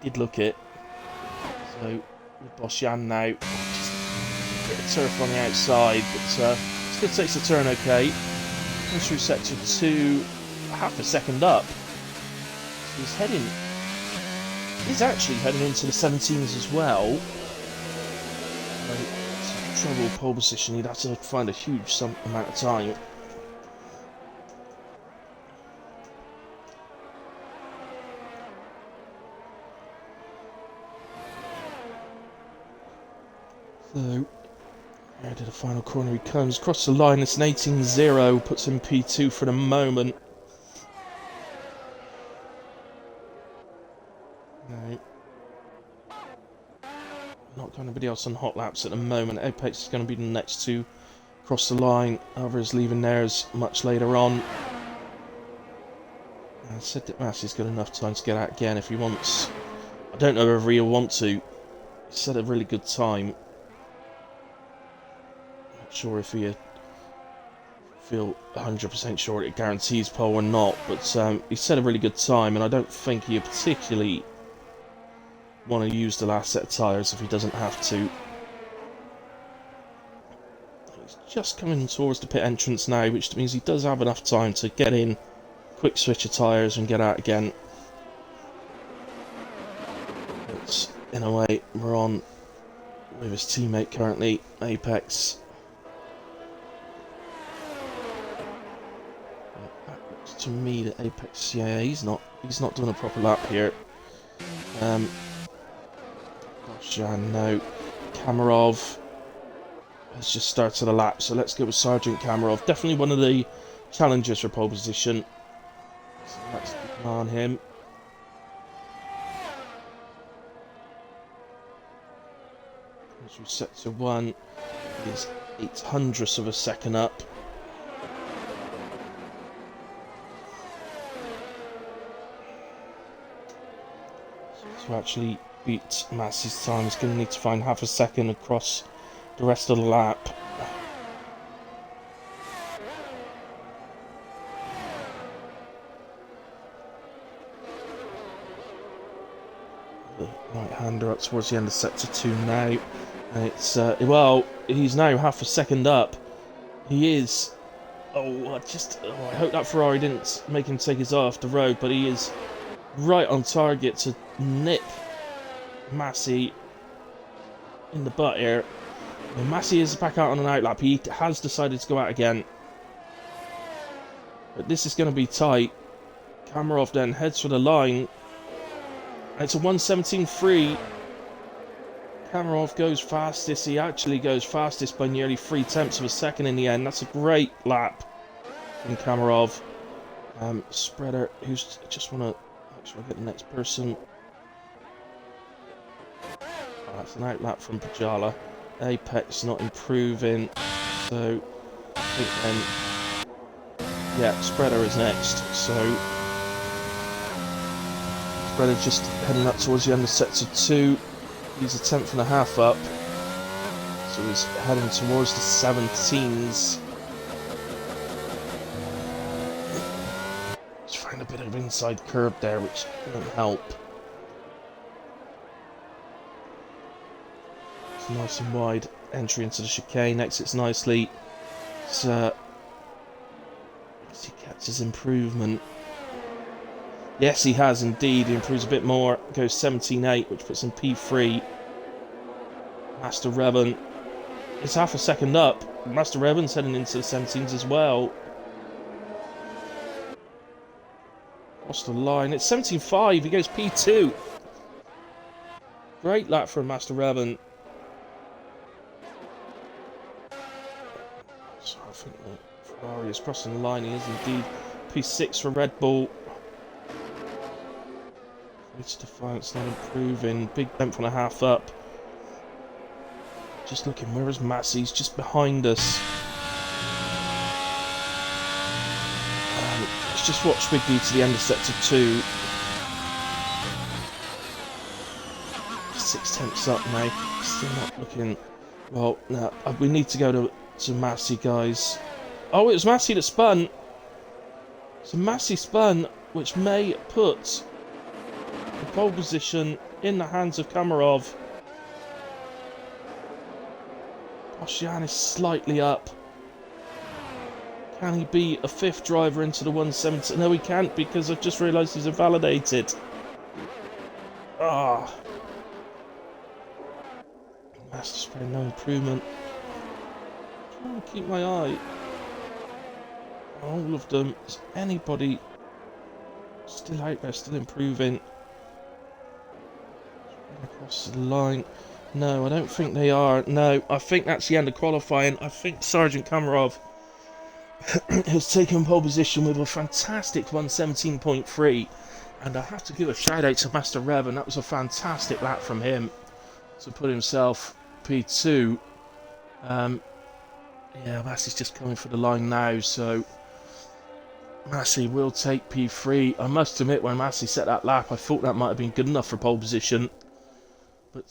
did look it. So with Bosjan now, just a bit of turf on the outside, but still takes the turn okay. Goes through sector 2, half a second up. So he's actually heading into the 17s as well. Trouble pole position, he'd have to find a huge amount of time. So, to the final corner he comes, across the line, it's an 18.0, puts him P2 for the moment. No. Not got anybody else on hot laps at the moment. Apex is going to be the next to cross the line. Others leaving theirs much later on. I said that Massey's got enough time to get out again if he wants. I don't know whether he'll want to. He set a really good time. Not sure if he feel 100% sure it guarantees pole or not, but he set a really good time, and I don't think he particularly want to use the last set of tyres if he doesn't have to. He's just coming towards the pit entrance now, which means he does have enough time to get in, quick switch of tyres and get out again. But in a way, we're on with his teammate currently, Apex. That looks to me that Apex, yeah, he's not doing a proper lap here. No, Kamarov has just started the lap, so let's go with Sergeant Kamarov. Definitely one of the challengers for pole position. So let's keep an eye on him. As we set to 1, he's 0.08 of a second up. So to actually beat Massey's time, he's going to need to find half a second across the rest of the lap. The right-hander up towards the end of sector 2 now. And it's, well, he's now half a second up. He is, I hope that Ferrari didn't make him take his eye off the road, but he is right on target to nip Massey in the butt here. And Massey is back out on an outlap. He has decided to go out again. But this is going to be tight. Kamarov then heads for the line. And it's a 1:17.3. Kamarov goes fastest. He actually goes fastest by nearly 0.3 of a second in the end. That's a great lap. Sergeant Kamarov. Spreader, who's just want to make sure I get the next person. Oh, that's an outlap from Pajala. Apex not improving, so I think then, yeah, Spreader is next. So Spreader just heading up towards the end of sector 2. He's a 10th and a half up, so he's heading towards the 17s. He's trying a bit of inside curb there, which didn't help. It's nice and wide entry into the chicane, exits nicely. So he catches improvement. Yes, he has indeed. He improves a bit more. Goes 17.8, which puts him P3. Master Revan is half a second up. Master Revan's heading into the 17s as well. Across the line. It's 17.5. He goes P2. Great lap from Master Revan. So I think that Ferrari is crossing the line. He is indeed P6 for Red Bull. It's Defiance not improving. Big 10th and a half up. Just looking, where is Massey? He's just behind us. Let's just watch Big D to the end of sector 2. 6/10 up now. Still not looking well. No, we need to go to Massey, guys. Oh, it was Massey that spun. So Massey spun, which may put the pole position in the hands of Kamarov. Oshian is slightly up. Can he be a 5th driver into the 170? No, he can't, because I've just realised he's invalidated. Ah. Master Spray, no improvement. I'm trying to keep my eye on all of them. Is anybody still out there, still improving? Across the line. No, I don't think they are. No, I think that's the end of qualifying. I think Sergeant Kamarov has taken pole position with a fantastic 117.3. And I have to give a shout out to Master Revan. That was a fantastic lap from him to put himself P2. Yeah, Massey's just coming for the line now, so Massey will take P3. I must admit, when Massey set that lap, I thought that might have been good enough for pole position. But,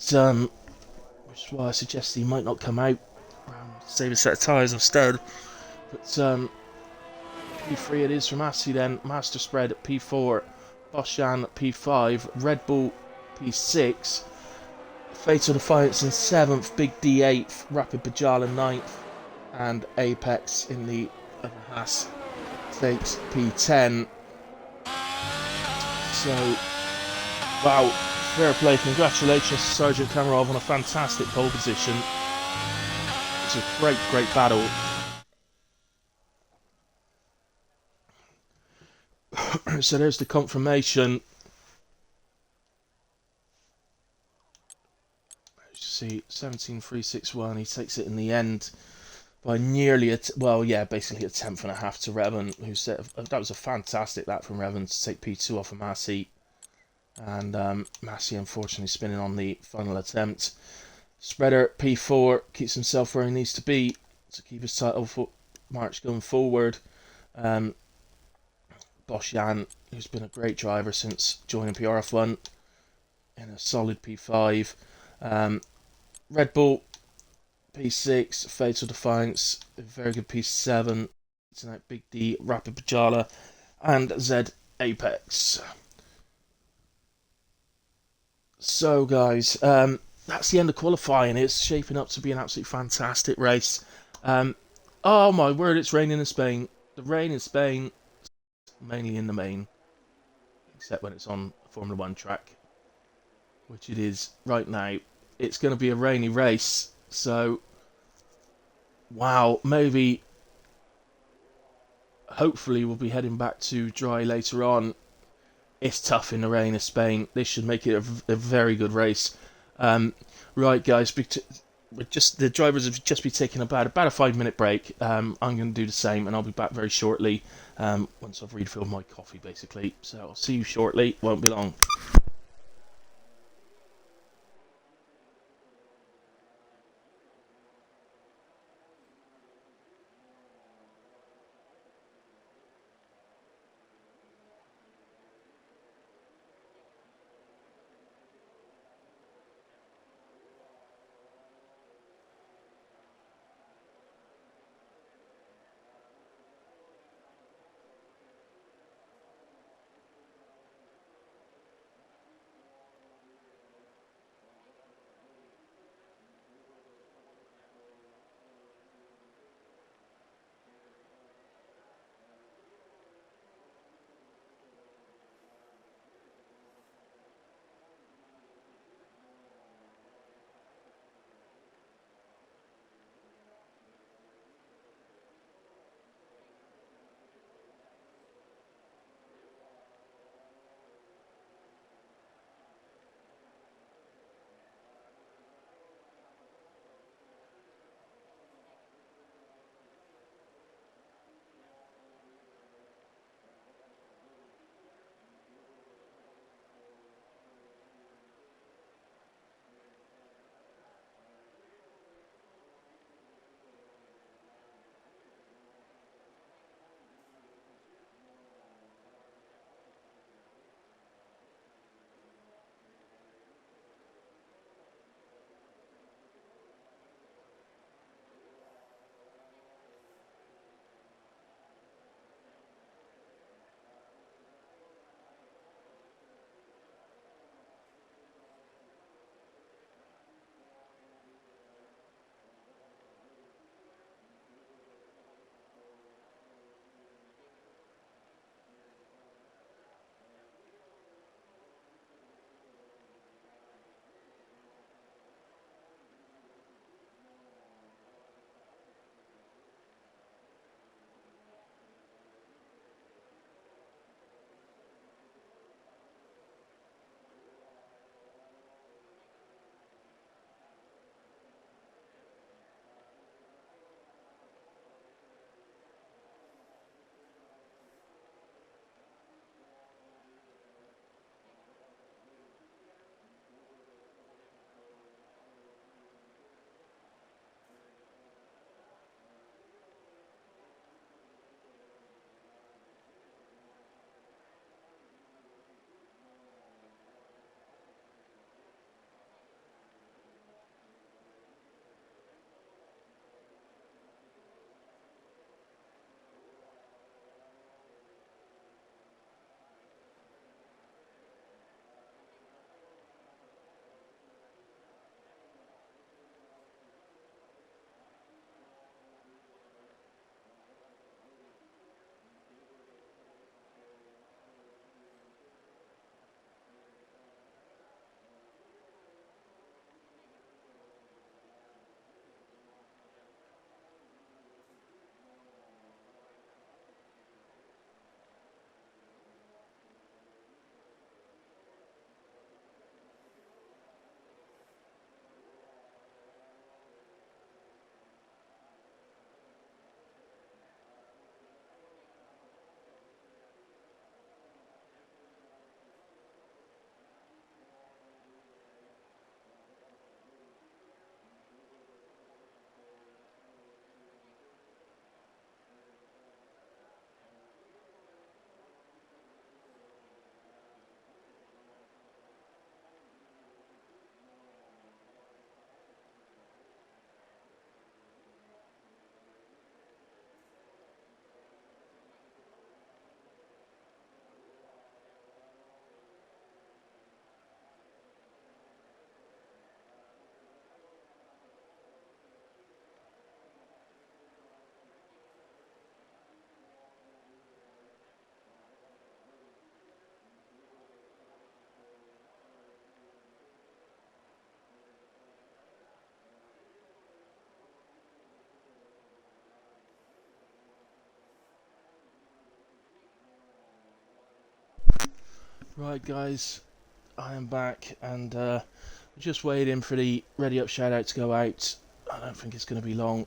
which is why I suggested he might not come out. Save a set of tyres instead. But, P3 it is for Massey then. Master Spread at P4. Boshan at P5. Red Bull P6. Fatal Defiance in 7th. Big D 8th. Rapid Bajala 9th. And Apex in the other Haas takes P10. So, wow. Fair play, congratulations to Sergeant Kamarov on a fantastic pole position. It's a great, great battle. So there's the confirmation. As you see, 17.361, he takes it in the end by nearly basically a 10th and a half to Revan, who said that was a fantastic lap from Revan to take P2 off of Massey. And Massey unfortunately spinning on the final attempt. Spreader P4 keeps himself where he needs to be to keep his title march going forward. Boshan, who's been a great driver since joining PRF1, in a solid P5. Red Bull P6, Fatal Defiance, a very good P7. Tonight, Big D, Rapid Bajala, and Z Apex. So, guys, that's the end of qualifying. It's shaping up to be an absolutely fantastic race. Oh my word, it's raining in Spain. The rain in Spain, mainly in the main, except when it's on a Formula 1 track, which it is right now. It's going to be a rainy race, so wow, maybe, hopefully we'll be heading back to dry later on. It's tough in the rain of Spain. This should make it a very good race. Right, guys, the drivers have just been taking about a 5 minute break. I'm going to do the same, and I'll be back very shortly once I've refilled my coffee, basically. So I'll see you shortly. Won't be long. Right, guys, I am back, and just waiting for the ready up shout out to go out. I don't think it's going to be long.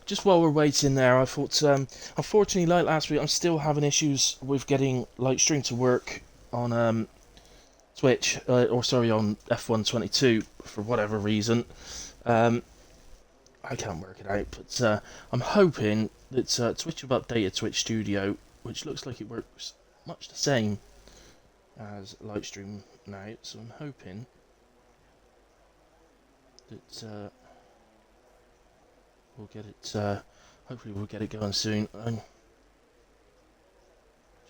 Just while we're waiting there, I thought, unfortunately, like last week, I'm still having issues with getting Lightstream to work on Twitch, or sorry, on F1-22 for whatever reason. I can't work it out, but I'm hoping that Twitch have updated Twitch Studio, which looks like it works much the same as Lightstream now, so I'm hoping that we'll get it, hopefully we'll get it going soon. I'm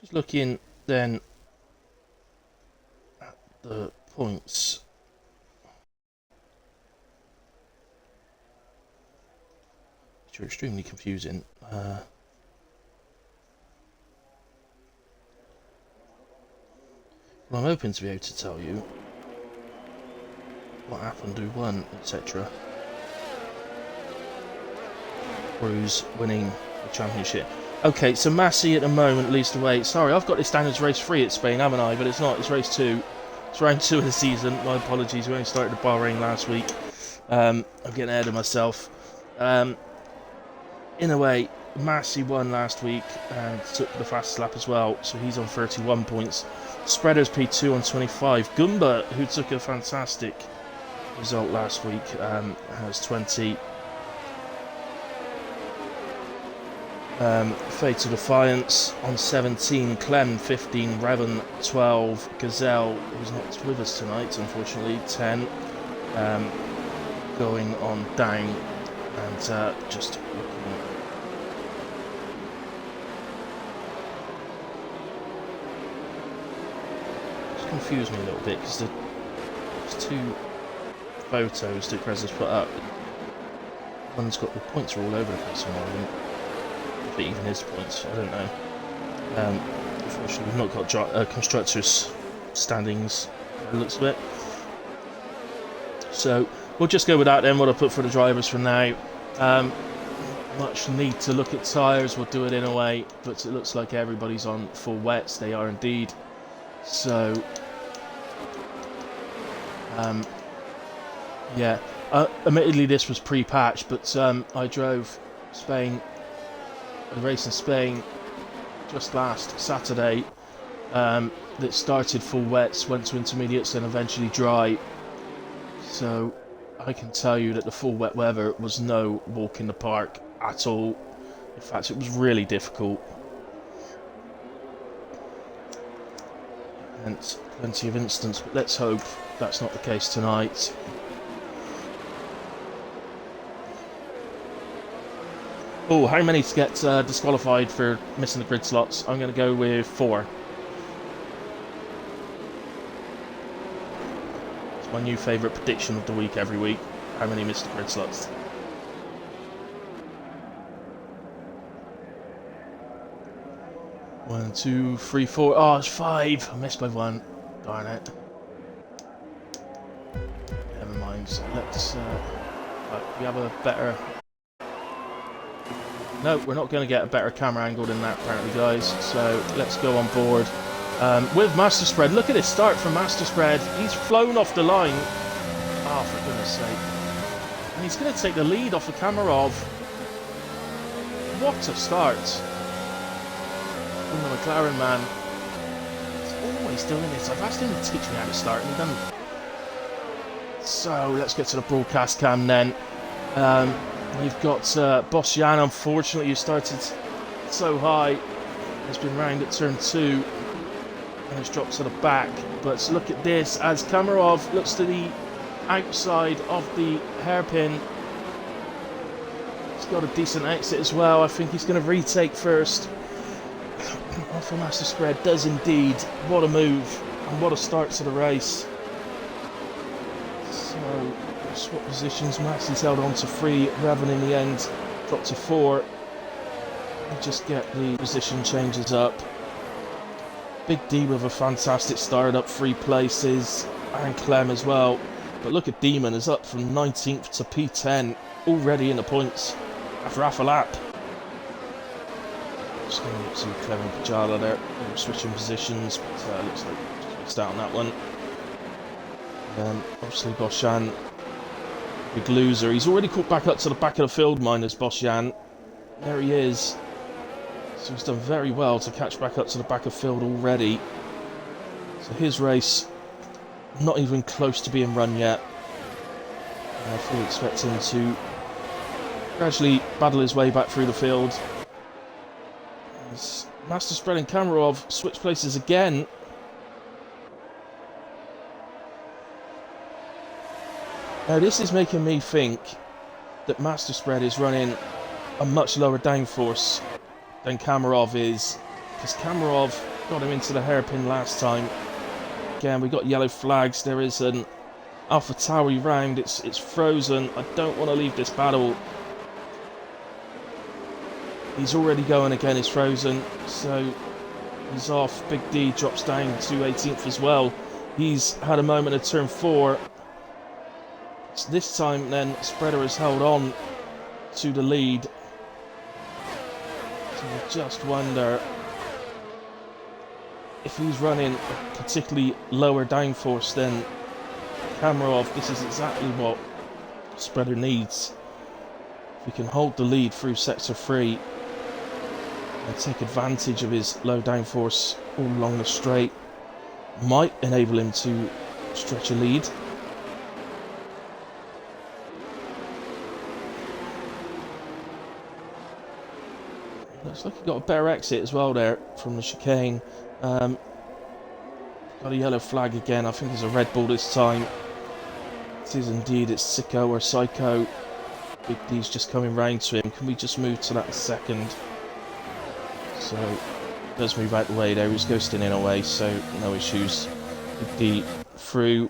just looking then at the points. Which are extremely confusing. Well, I'm hoping to be able to tell you what happened, who won, etc. Or who's winning the championship. Okay, so Massey at the moment leads the way. Sorry, I've got this down as race 3 at Spain, haven't I? But it's not, it's race 2. It's round 2 of the season. My apologies, we only started at Bahrain last week. I'm getting ahead of myself. In a way, Massey won last week and took the fastest lap as well, so he's on 31 points. Spreaders P2 on 25. Goomba, who took a fantastic result last week, has 20. Fatal Defiance on 17, Clem 15, Revan 12, Gazelle, who's not with us tonight unfortunately, 10, going on down, and just looking. It's confused me a little bit because there's 2 photos that Grez has put up. One's got the points are all over the place on one. But even his points, I don't know. Unfortunately, we've not got constructors' standings, by the looks of it. So we'll just go with that then. What I put for the drivers for now. Much need to look at tyres. We'll do it in a way, but it looks like everybody's on full wets. They are indeed. So yeah. Admittedly, this was pre-patch, but I drove Spain. A race in Spain just last Saturday that started full wets, went to intermediates, and eventually dry. So I can tell you that the full wet weather was no walk in the park at all. In fact, it was really difficult. And plenty of incidents, but let's hope that's not the case tonight. Oh, how many to get disqualified for missing the grid slots? I'm going to go with 4. It's my new favourite prediction of the week every week. How many missed the grid slots? One, 2, 3, 4. Oh, it's 5. I missed by 1. Darn it. Never mind. Let's. We have a better. No, we're not going to get a better camera angle than that, apparently, guys. So let's go on board with Master Spread. Look at this start from Master Spread. He's flown off the line. Oh, for goodness sake. And he's going to take the lead off of Kamarov. What a start. From the McLaren man. He's always doing this. I've asked him to teach me how to start and he doesn't. So let's get to the broadcast cam then. We've got Bosjan, unfortunately, who started so high, has been round at turn 2 and has dropped to the back. But look at this, as Kamarov looks to the outside of the hairpin. He's got a decent exit as well. I think he's going to retake first. Alpha Master Spread does indeed. What a move and what a start to the race. So swap positions. Maxi's held on to 3. Revan in the end dropped to 4. We just get the position changes up. Big D with a fantastic start, up 3 places, and Clem as well. But look at Demon, is up from 19th to P10, already in the points after half a lap. Just going to look to Clem and Pajala there. They're switching positions, but looks like just missed out on that one. Obviously Boshan Big loser. He's already caught back up to the back of the field, minus Bosjan. There he is. So he's done very well to catch back up to the back of field already. So his race, not even close to being run yet. I fully expect him to gradually battle his way back through the field. As Master Spread and Kamarov switch places again. Now this is making me think that Master Spread is running a much lower downforce than Kamarov is, because Kamarov got him into the hairpin last time. Again, we got yellow flags. There is an Alpha Tauri round. It's frozen. I don't want to leave this battle. He's already going again. It's frozen, so he's off. Big D drops down to 18th as well. He's had a moment at turn 4. So this time then Spreader has held on to the lead. So I just wonder if he's running a particularly lower downforce than Kamarov. This is exactly what Spreader needs. If he can hold the lead through sector 3 and take advantage of his low downforce all along the straight, might enable him to stretch a lead. Looks like he got a better exit as well there from the chicane. Got a yellow flag again. I think it's a Red Bull this time. It is indeed. It's Sicko or Psycho. Big D's just coming round to him. Can we just move to that a second? So, does move out the way there. He's ghosting in away, so no issues. Big D through.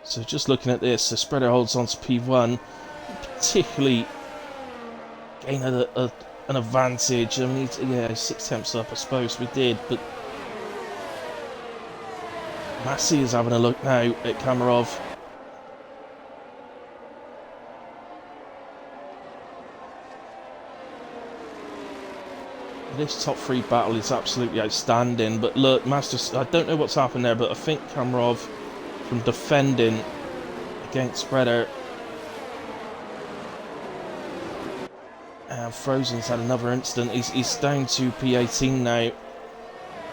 So just looking at this, the Spreader holds on to P1. Particularly gain an advantage. I mean, yeah, 6 tenths up, I suppose we did, but Massey is having a look now at Kamarov. This top 3 battle is absolutely outstanding, but look, I don't know what's happened there, but I think Kamarov, from defending against Spreader, Frozen's had another incident. He's down to P18 now.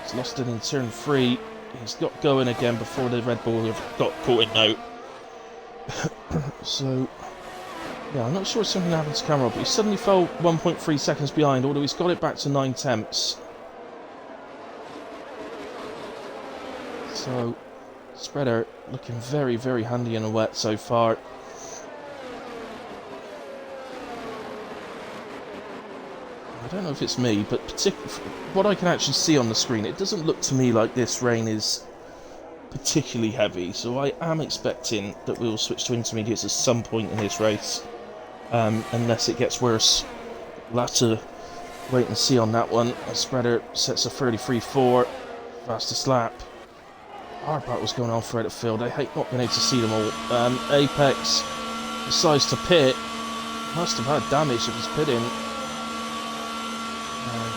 He's lost it in turn 3. He's got going again before the Red Bull have got caught in now. So, yeah, I'm not sure if something happened to Kamarov, but he suddenly fell 1.3 seconds behind, although he's got it back to 9 tenths. So, Spreader looking very, very handy in the wet so far. I don't know if it's me, but what I can actually see on the screen, it doesn't look to me like this rain is particularly heavy, so I am expecting that we will switch to intermediates at some point in this race, unless it gets worse. We'll have to wait and see on that one. Spreader sets a 33.4, fastest lap. Hard battles going on throughout the field. I hate not being able to see them all. Apex decides to pit. Must have had damage if he's pitting.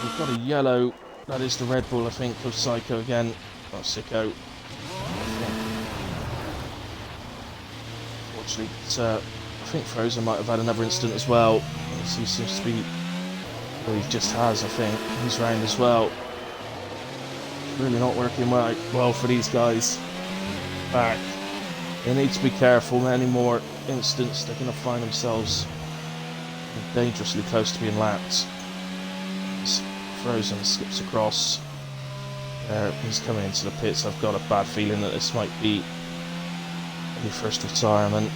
We've got a yellow. That is the Red Bull, I think, of Psycho again. Oh, Sicko. Fortunately, I think Frozen might have had another incident as well. He seems to be... Well, he just has, I think. He's round as well. Really not working well for these guys. Back. They need to be careful. Any more incidents, they're going to find themselves dangerously close to being lapped. Frozen skips across. He's coming into the pits. I've got a bad feeling that this might be the first retirement.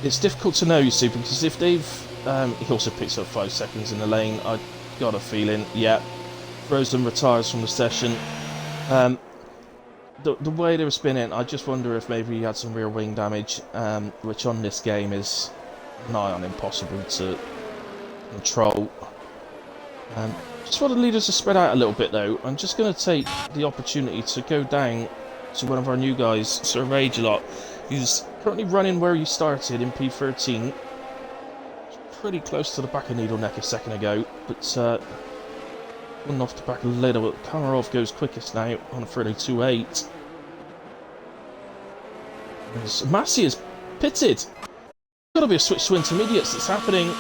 It's difficult to know, you see, because if they've... he also picks up 5 seconds in the lane. I got a feeling, yeah, Frozen retires from the session. The way they were spinning, I just wonder if maybe he had some rear wing damage, which on this game is nigh on impossible to control. Just want the leaders to spread out a little bit though. I'm just going to take the opportunity to go down to one of our new guys, Sir Rage-A-Lot. He's currently running where he started in P13. Pretty close to the back of Needleneck a second ago, but one off the back a little. Kamarov goes quickest now on a 32.8. As Massey is pitted. Got to be a switch to intermediates that's happening.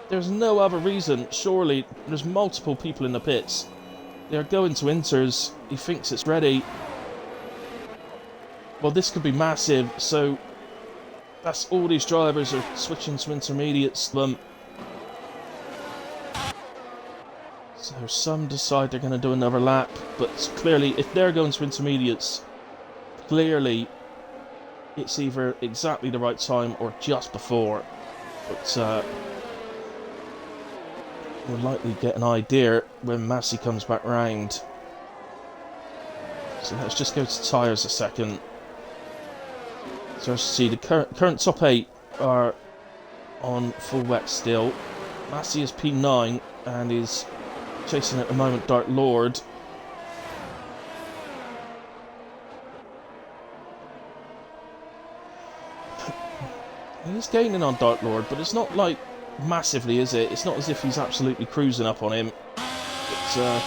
There's no other reason. Surely there's multiple people in the pits. They're going to inters. He thinks it's ready. Well, this could be massive. So that's all these drivers are switching to intermediates. So some decide they're going to do another lap, but clearly, if they're going to intermediates, clearly it's either exactly the right time or just before. But we'll likely get an idea when Massey comes back round. So let's just go to tyres a second. So as you see, the current top 8 are on full wet still. Massey is P9 and is chasing at the moment Dark Lord. He's gaining on Dark Lord, but it's not like massively, is it? It's not as if he's absolutely cruising up on him. That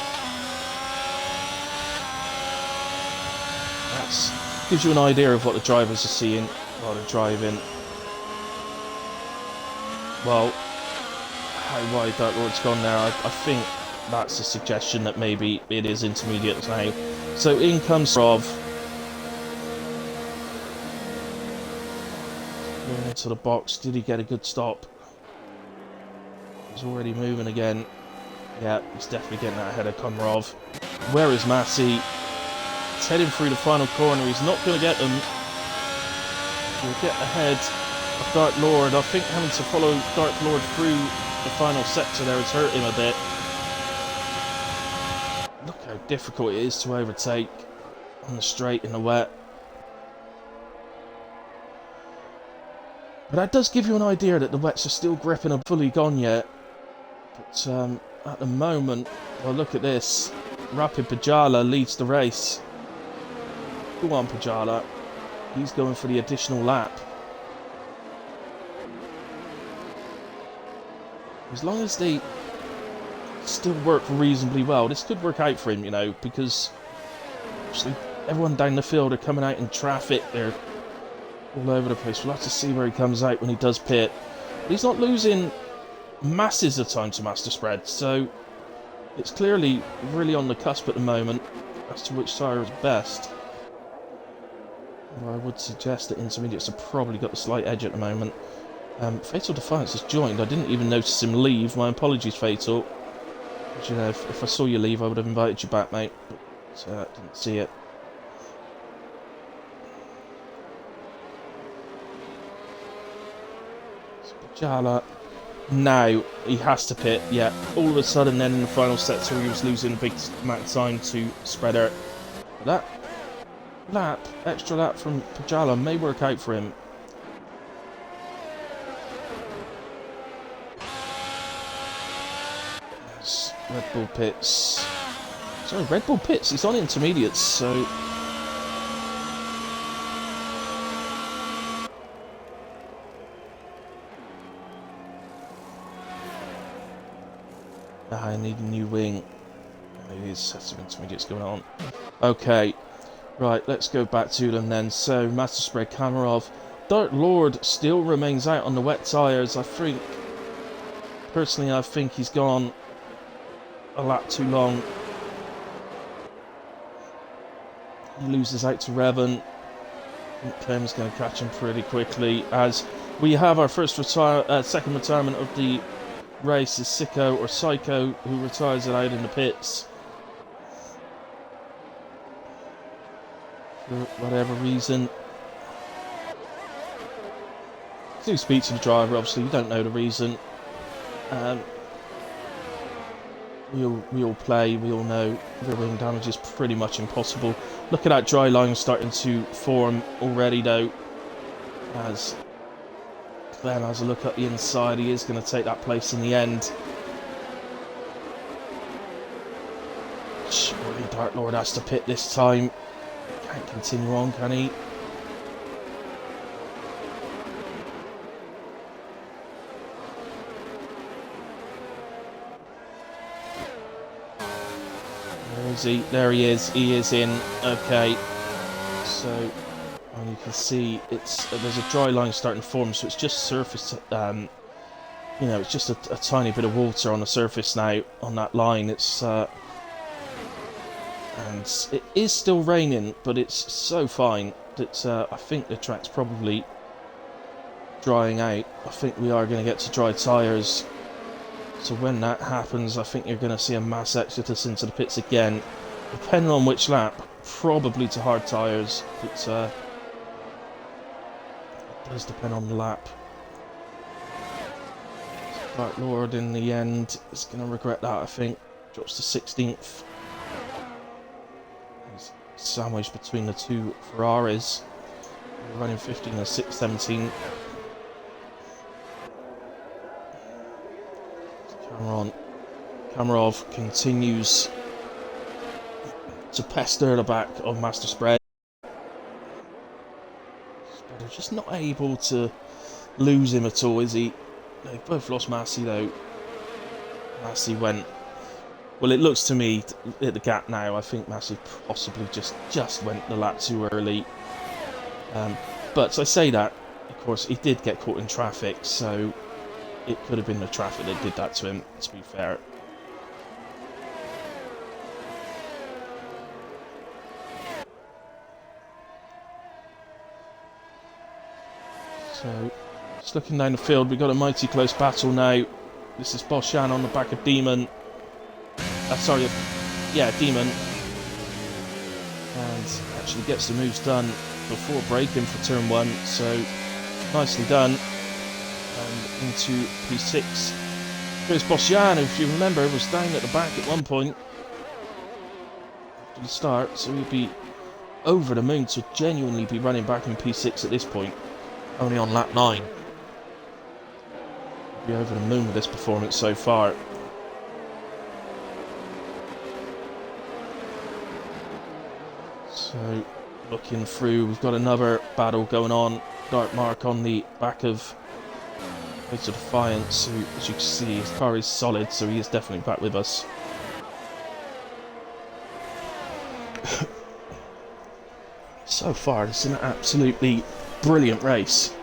gives you an idea of what the drivers are seeing while they're driving. Well, how wide Dark Lord's gone now, I think that's a suggestion that maybe it is intermediate now. So in comes Rob. Going into the box. Did he get a good stop? He's already moving again. Yeah, he's definitely getting that ahead of Conrov. Where is Massey? He's heading through the final corner. He's not going to get them. He'll get ahead of Dark Lord. I think having to follow Dark Lord through the final sector there has hurt him a bit. Look how difficult it is to overtake on the straight in the wet. But that does give you an idea that the wets are still gripping and fully gone yet. But at the moment, well, look at this. Rapid Pajala leads the race. Go on, Pajala. He's going for the additional lap. As long as they still work reasonably well, this could work out for him, you know, because actually everyone down the field are coming out in traffic. They're all over the place. We'll have to see where he comes out when he does pit. But he's not losing masses of time to master spread, so it's clearly really on the cusp at the moment as to which tyre is best. Well, I would suggest that intermediates have probably got the slight edge at the moment. Fatal Defiance has joined. I didn't even notice him leave. My apologies, Fatal. But, you know, if I saw you leave, I would have invited you back, mate. But I didn't see it. Jala. Now he has to pit. Yeah, all of a sudden then in the final sector he was losing a big amount of time to Spreader. That extra lap from Pajala may work out for him. Yes, Red Bull pits. Sorry, Red Bull pits. He's on intermediates, so. I need a new wing. Maybe there's sets of intermediates going on. Okay. Right, let's go back to them then. So, Master Spread, Kamarov. Dark Lord still remains out on the wet tyres. Personally, I think he's gone a lap too long. He loses out to Revan. I think Clem's going to catch him pretty quickly as we have our second retirement of the race is Sicko or Psycho, who retires it out in the pits for whatever reason. Do speak to the driver, obviously you don't know the reason. We all play, we all know rear wing damage is pretty much impossible. Look at that dry line starting to form already though, as Glenn has a look at the inside. He is going to take that place in the end. Surely Dark Lord has to pit this time. Can't continue on, can he? Where is he? There he is. He is in. Okay. So And you can see there's a dry line starting to form, so it's just surface. You know, it's just a tiny bit of water on the surface now on that line. It's and it is still raining, but it's so fine that I think the track's probably drying out. I think we are going to get to dry tyres. So when that happens, I think you're going to see a mass exodus into the pits again. Depending on which lap, probably to hard tyres, but it does depend on the lap. Dark Lord in the end is going to regret that, I think. Drops to 16th. He's sandwiched between the two Ferraris. We're running 15 and 17. Kamarov continues to pester the back of Master Spread. They're just not able to lose him at all, is he? They both lost Massey though. Massey went... Well, it looks to me at the gap now, I think Massey possibly just went the lap too early. But I say that, of course, he did get caught in traffic, so it could have been the traffic that did that to him, to be fair. So, just looking down the field, we've got a mighty close battle now. This is Boshan on the back of Demon. Demon. And actually gets the moves done before braking for turn 1, so nicely done. And into P6. Here's Boshan, who, if you remember, was down at the back at one point after the start, so he'd be over the moon to genuinely be running back in P6 at this point. Only on lap 9. Be over the moon with this performance so far. So, looking through, we've got another battle going on. Dark Mark on the back of Face of Defiance, who, as you can see, his car is solid, so he is definitely back with us. So far, it's an absolutely brilliant race.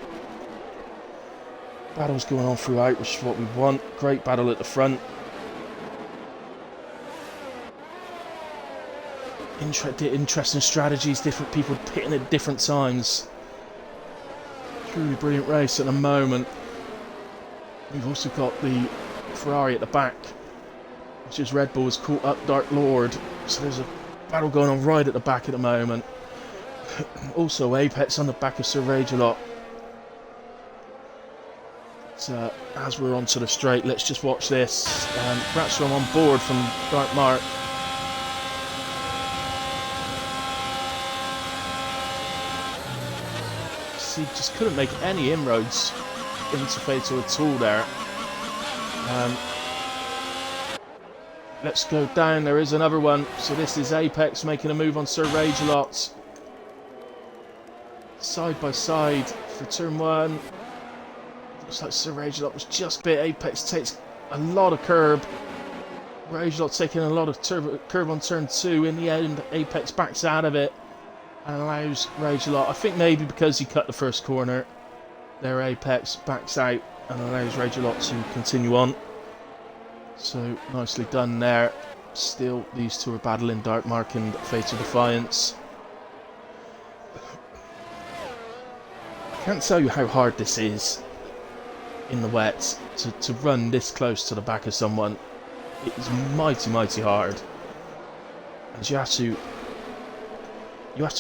Battles going on throughout, which is what we want. Great battle at the front. Interesting strategies, different people pitting at different times. Truly brilliant race at the moment. We've also got the Ferrari at the back, which is Red Bull has caught up Dark Lord. So there's a battle going on right at the back at the moment. Also Apex on the back of Sir Rage-A-Lot. So, as we're onto the straight, let's just watch this. Ratchet on board from Dark Mark. He just couldn't make any inroads into Fatal at all there. Let's go down, there is another one. So this is Apex making a move on Sir Rage-A-Lot. Side by side for turn 1. Looks like Sir Rage-A-Lot was just bit. Apex takes a lot of curb. Rage-A-Lot taking a lot of curb on turn 2. In the end, Apex backs out of it and allows Rage-A-Lot, I think maybe because he cut the first corner, there Apex backs out and allows Rage-A-Lot to continue on. So nicely done there. Still, these two are battling, Dark Mark and Fatal Defiance. I can't tell you how hard this is in the wet to run this close to the back of someone. It is mighty hard, and you have to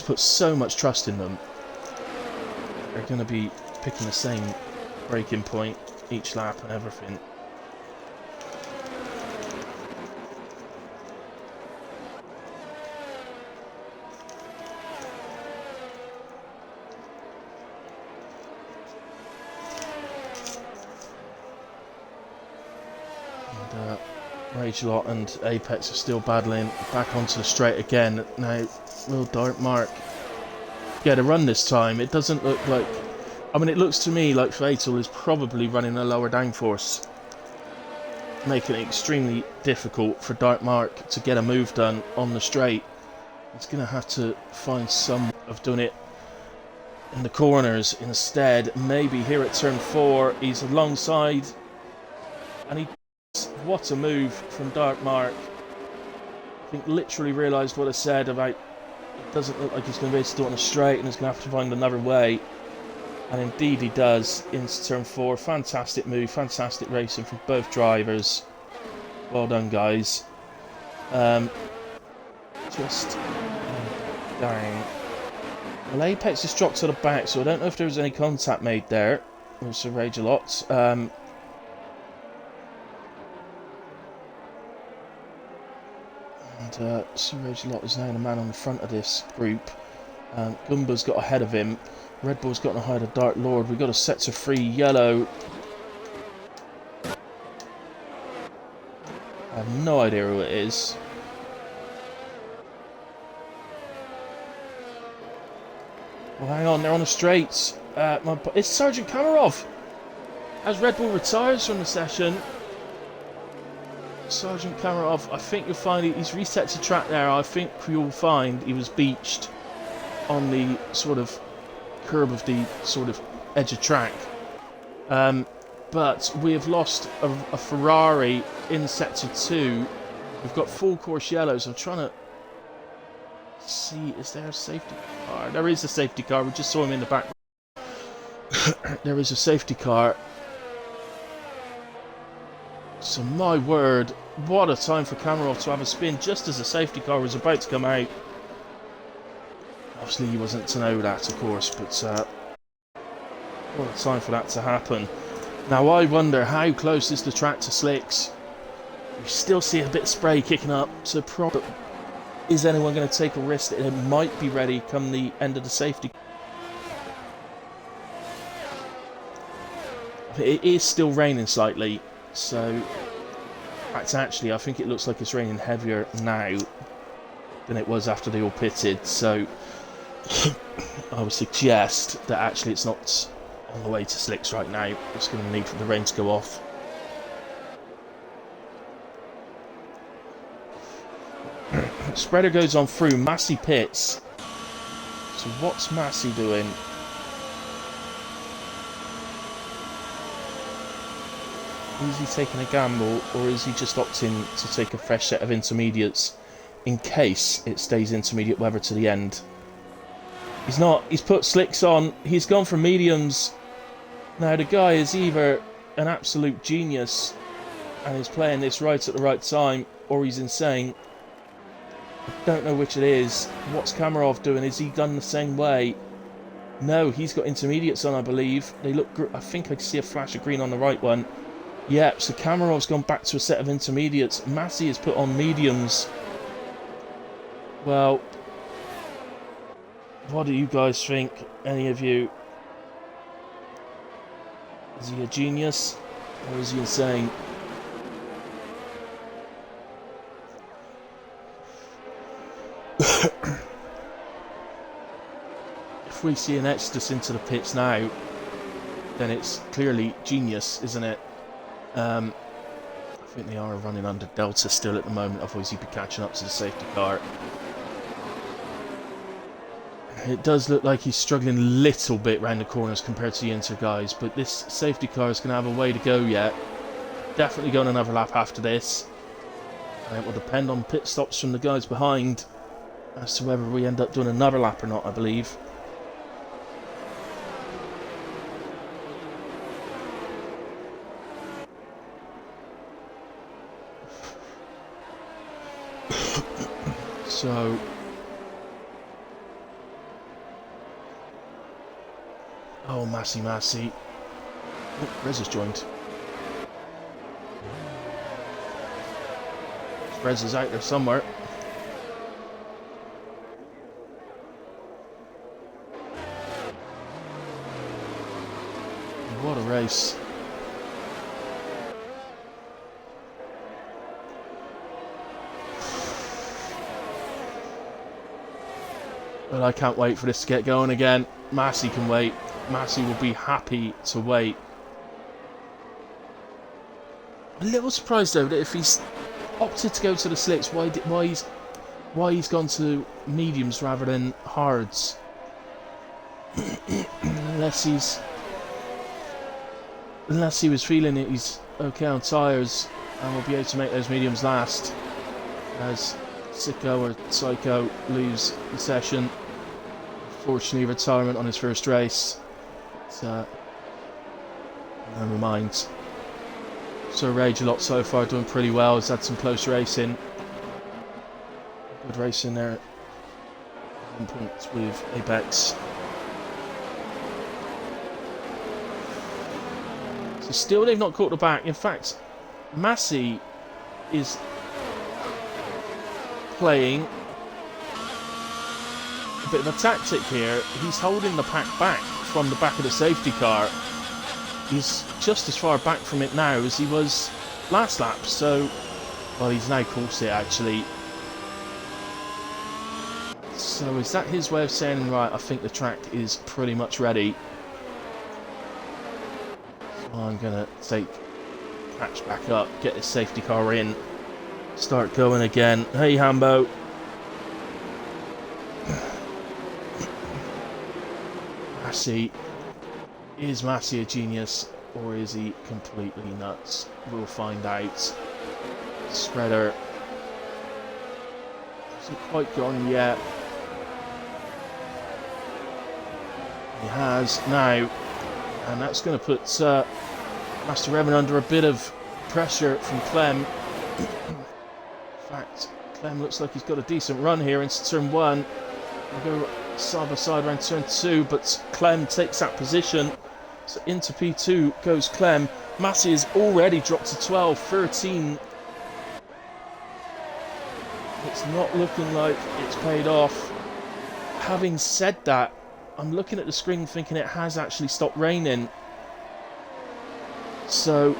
put so much trust in them. They're going to be picking the same braking point each lap and everything. And Rage-A-Lot and Apex are still battling back onto the straight again. Now, will Dark Mark get a run this time? It doesn't look like... I mean, it looks to me like Fatal is probably running a lower downforce, making it extremely difficult for Dark Mark to get a move done on the straight. He's going to have to find some of doing it in the corners instead. Maybe here at turn 4, he's alongside, and what a move from Dark Mark. I think literally realised what I said about it doesn't look like he's going to be able to do it on a straight and he's going to have to find another way. And indeed he does into turn 4. Fantastic move, fantastic racing from both drivers. Well done, guys. Dang. Well, Apex just dropped to the back, so I don't know if there was any contact made there with Sir Rage a lot. Sir Rage a lot is now the man on the front of this group. Gumba's got ahead of him. Red Bull's got ahead of Dark Lord. We've got a set to free yellow. I have no idea who it is. Well, hang on, they're on the straights. It's Sergeant Kamarov. As Red Bull retires from the session, Sergeant Kamarov, I think you'll find he's reset to track there. I think you'll find he was beached on the sort of curb of the sort of edge of track. But we have lost a Ferrari in sector 2. We've got full course yellows. I'm trying to see, is there a safety car? There is a safety car. We just saw him in the back. There is a safety car. So my word, what a time for Kamarov to have a spin just as the safety car was about to come out. Obviously he wasn't to know that, of course, but what a time for that to happen. Now I wonder how close is the track to slicks. We still see a bit of spray kicking up, so is anyone going to take a risk that it might be ready come the end of the safety? It is still raining slightly, so actually I think it looks like it's raining heavier now than it was after they all pitted, so I would suggest that actually it's not on the way to slicks right now. It's going to need for the rain to go off. Spreader goes on through. Massey pits. So what's Massey doing? Is he taking a gamble, or is he just opting to take a fresh set of intermediates in case it stays intermediate weather to the end? He's not. He's put slicks on. He's gone for mediums. Now the guy is either an absolute genius and is playing this right at the right time, or he's insane. I don't know which it is. What's Kamarov doing? Is he done the same way? No, he's got intermediates on, I believe. They look. I think I can see a flash of green on the right one. Yep. So Kamarov's gone back to a set of intermediates. Massey has put on mediums. Well, what do you guys think? Any of you? Is he a genius, or is he insane? If we see an Exodus into the pits now, then it's clearly genius, isn't it? I think they are running under Delta still at the moment, otherwise he'd be catching up to the safety car. It does look like he's struggling a little bit round the corners compared to the Inter guys, but this safety car is going to have a way to go yet. Definitely going another lap after this. And it will depend on pit stops from the guys behind as to whether we end up doing another lap or not, I believe. So oh, Massey. Oh, Rez has joined. Rez is out there somewhere. What a race. But I can't wait for this to get going again. Massey can wait. Massey will be happy to wait. A little surprised though that if he's opted to go to the slicks, why he's gone to mediums rather than hards. unless he was feeling it, he's okay on tyres and will be able to make those mediums last. As Sicko or Psycho lose the session. Fortunately, retirement on his first race. But, never mind. So Rage a lot so far, doing pretty well. He's had some close racing. Good racing there. 1 point with Apex. So still they've not caught the back. In fact, Massey is playing a bit of a tactic here. He's holding the pack back from the back of the safety car. He's just as far back from it now as he was last lap, so... Well, he's now coursed it, actually. So is that his way of saying, right, I think the track is pretty much ready? So I'm going to catch back up, get this safety car in, start going again. Hey, Hambo. Massey. Is Massey a genius, or is he completely nuts? We'll find out. Spreader hasn't quite gone yet. He has now, and that's going to put Master Revan under a bit of pressure from Clem. In fact, Clem looks like he's got a decent run here into turn 1. We'll go side by side around turn 2, but Clem takes that position. So into P2 goes Clem. Massey has already dropped to 12, 13. It's not looking like it's paid off. Having said that, I'm looking at the screen thinking it has actually stopped raining. So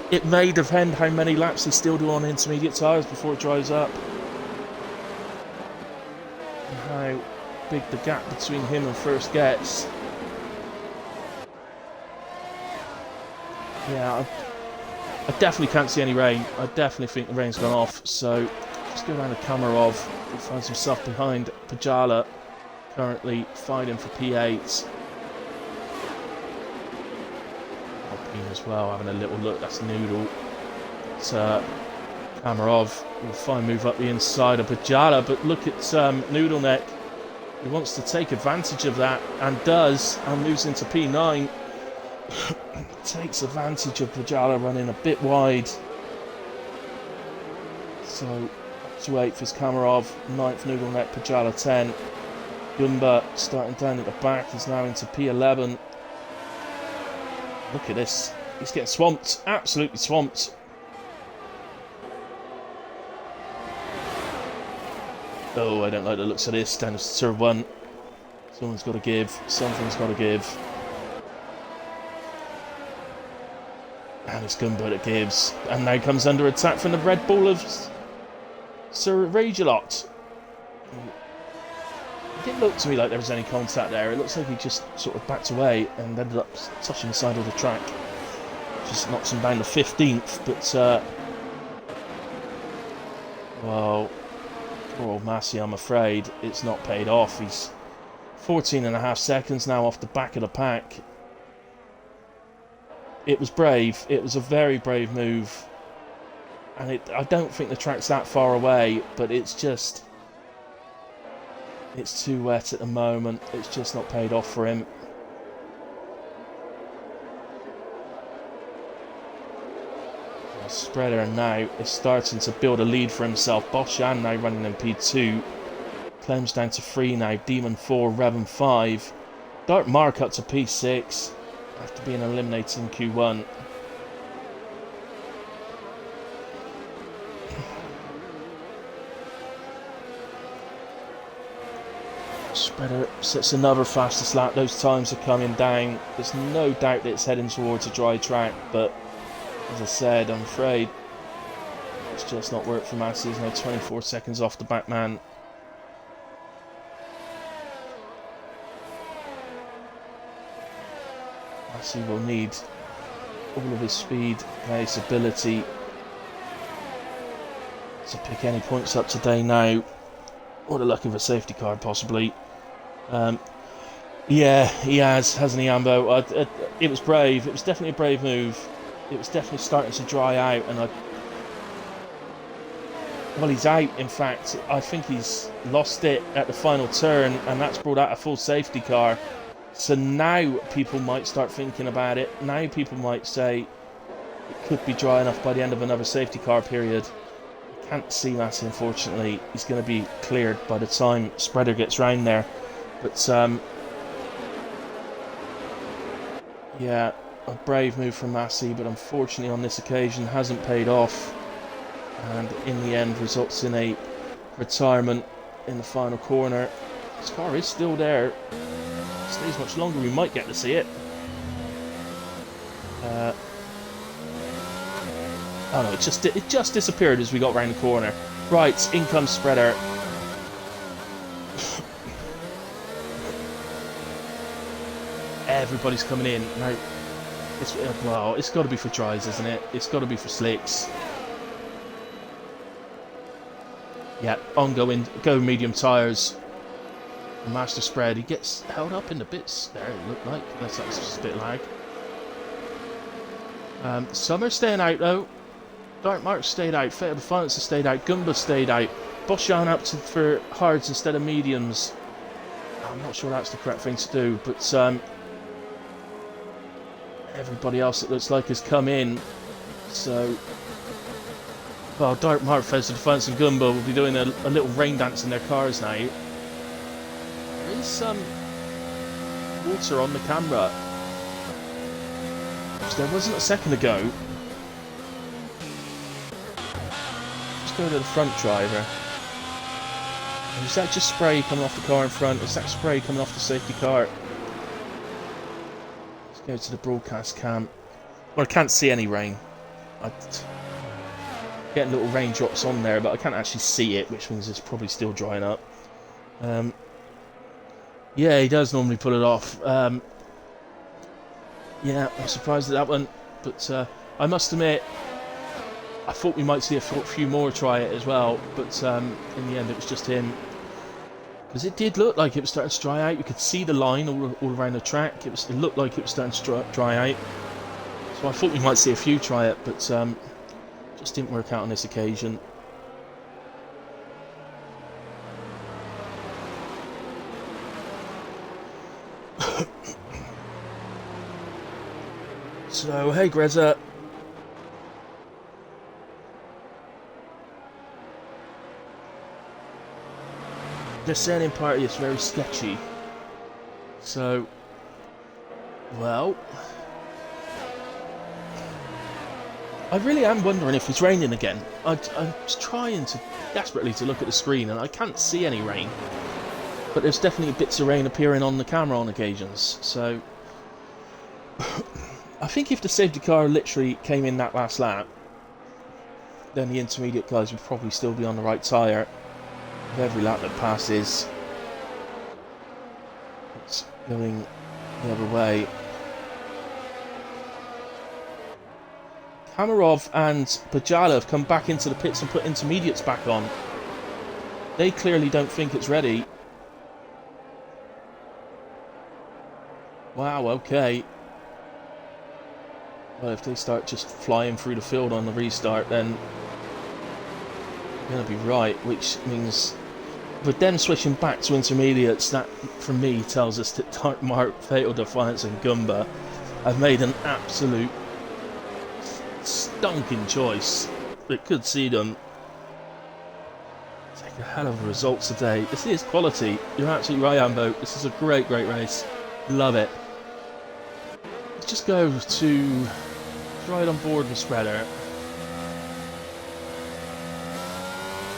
it may depend how many laps they still do on intermediate tyres before it dries up. And how big the gap between him and first gets. Yeah, I definitely can't see any rain. I definitely think the rain's gone off. So just go down to Kamarov. He finds himself behind Pajala, currently fighting for P8. Alpine as well, having a little look. That's Noodle. It's Kamarov will fine move up the inside of Pajala, but look at Noodle Neck. He wants to take advantage of that and does, and moves into P9. Takes advantage of Pajala running a bit wide. So up to 8th is Kamarov, 9th Noodle Neck, Pajala 10. Gumba starting down at the back is now into P11. Look at this. He's getting swamped. Absolutely swamped. Oh, I don't like the looks of this. Down to turn 1. Someone's got to give. Something's got to give. And it's Gumbo that gives. And now comes under attack from the Red Bull of Sir Ragelot. It didn't look to me like there was any contact there. It looks like he just sort of backed away and ended up touching the side of the track. Just knocks him down to 15th. But, well, poor old Massey, I'm afraid it's not paid off. He's 14.5 seconds now off the back of the pack. It was brave. It was a very brave move. And I don't think the track's that far away, but it's just... It's too wet at the moment. It's just not paid off for him. The spreader now is starting to build a lead for himself. Boshan now running in P2. Clem's down to 3 now. Demon 4, Revan 5. Dark Mark up to P6. After being eliminated in Q1. Spreader sets another fastest lap. Those times are coming down. There's no doubt that it's heading towards a dry track, but as I said, I'm afraid it's just not worked for Massey. He's now 24 seconds off the back man. Massey will need all of his speed, pace, ability to pick any points up today now. Or the luck of a safety car, possibly. Yeah, he has, hasn't he, Ambo? It was brave. It was definitely a brave move. It was definitely starting to dry out, and well, he's out. In fact, I think he's lost it at the final turn, and that's brought out a full safety car. So now people might start thinking about it. Now people might say it could be dry enough by the end of another safety car period. Can't see Massey, unfortunately. He's going to be cleared by the time Spreader gets round there. But yeah, a brave move from Massey, but unfortunately on this occasion hasn't paid off, and in the end results in a retirement in the final corner. His car is still there. If it stays much longer, we might get to see it. Oh no, it just disappeared as we got round the corner. Right, in comes Spreader. Everybody's coming in now. It's got to be for dries, isn't it? It's got to be for slicks. Yeah, ongoing, go medium tyres. Master Spread, he gets held up in the bits there, it looked like. That's just a bit lag. Summer staying out though. Dark Mark stayed out, Fatal Defiance has stayed out, Gumba stayed out. Boshan up for hards instead of mediums. I'm not sure that's the correct thing to do, but everybody else it looks like has come in. So, well, Dark Mark, Fatal Defiance and Gumba will be doing a little rain dance in their cars now. There is some water on the camera, which there wasn't a second ago. Go to the front driver. Is that just spray coming off the car in front? Is that spray coming off the safety car? Let's go to the broadcast cam. Well, I can't see any rain. I'm getting little raindrops on there, but I can't actually see it, which means it's probably still drying up. Yeah, he does normally pull it off. Yeah, I'm surprised at that one, but I must admit, I thought we might see a few more try it as well, but in the end it was just him. Because it did look like it was starting to dry out. You could see the line all around the track. It looked like it was starting to dry out. So I thought we might see a few try it, but just didn't work out on this occasion. So, hey Greta. The sailing party is very sketchy. So, well, I really am wondering if it's raining again. I'm trying desperately to look at the screen and I can't see any rain. But there's definitely bits of rain appearing on the camera on occasions. So, I think if the safety car literally came in that last lap, then the intermediate guys would probably still be on the right tyre. With every lap that passes, it's going the other way. Kamarov and Bajala have come back into the pits and put intermediates back on. They clearly don't think it's ready. Wow, okay. Well, if they start just flying through the field on the restart, then they're going to be right, which means with them switching back to intermediates, that for me tells us that Dark Mark, Fatal Defiance and Gumba have made an absolute stunking choice that could see them take a hell of a result today. This is quality. You're absolutely right, Ambo. This is a great race. Love it. Let's just go to right on board with Spreader.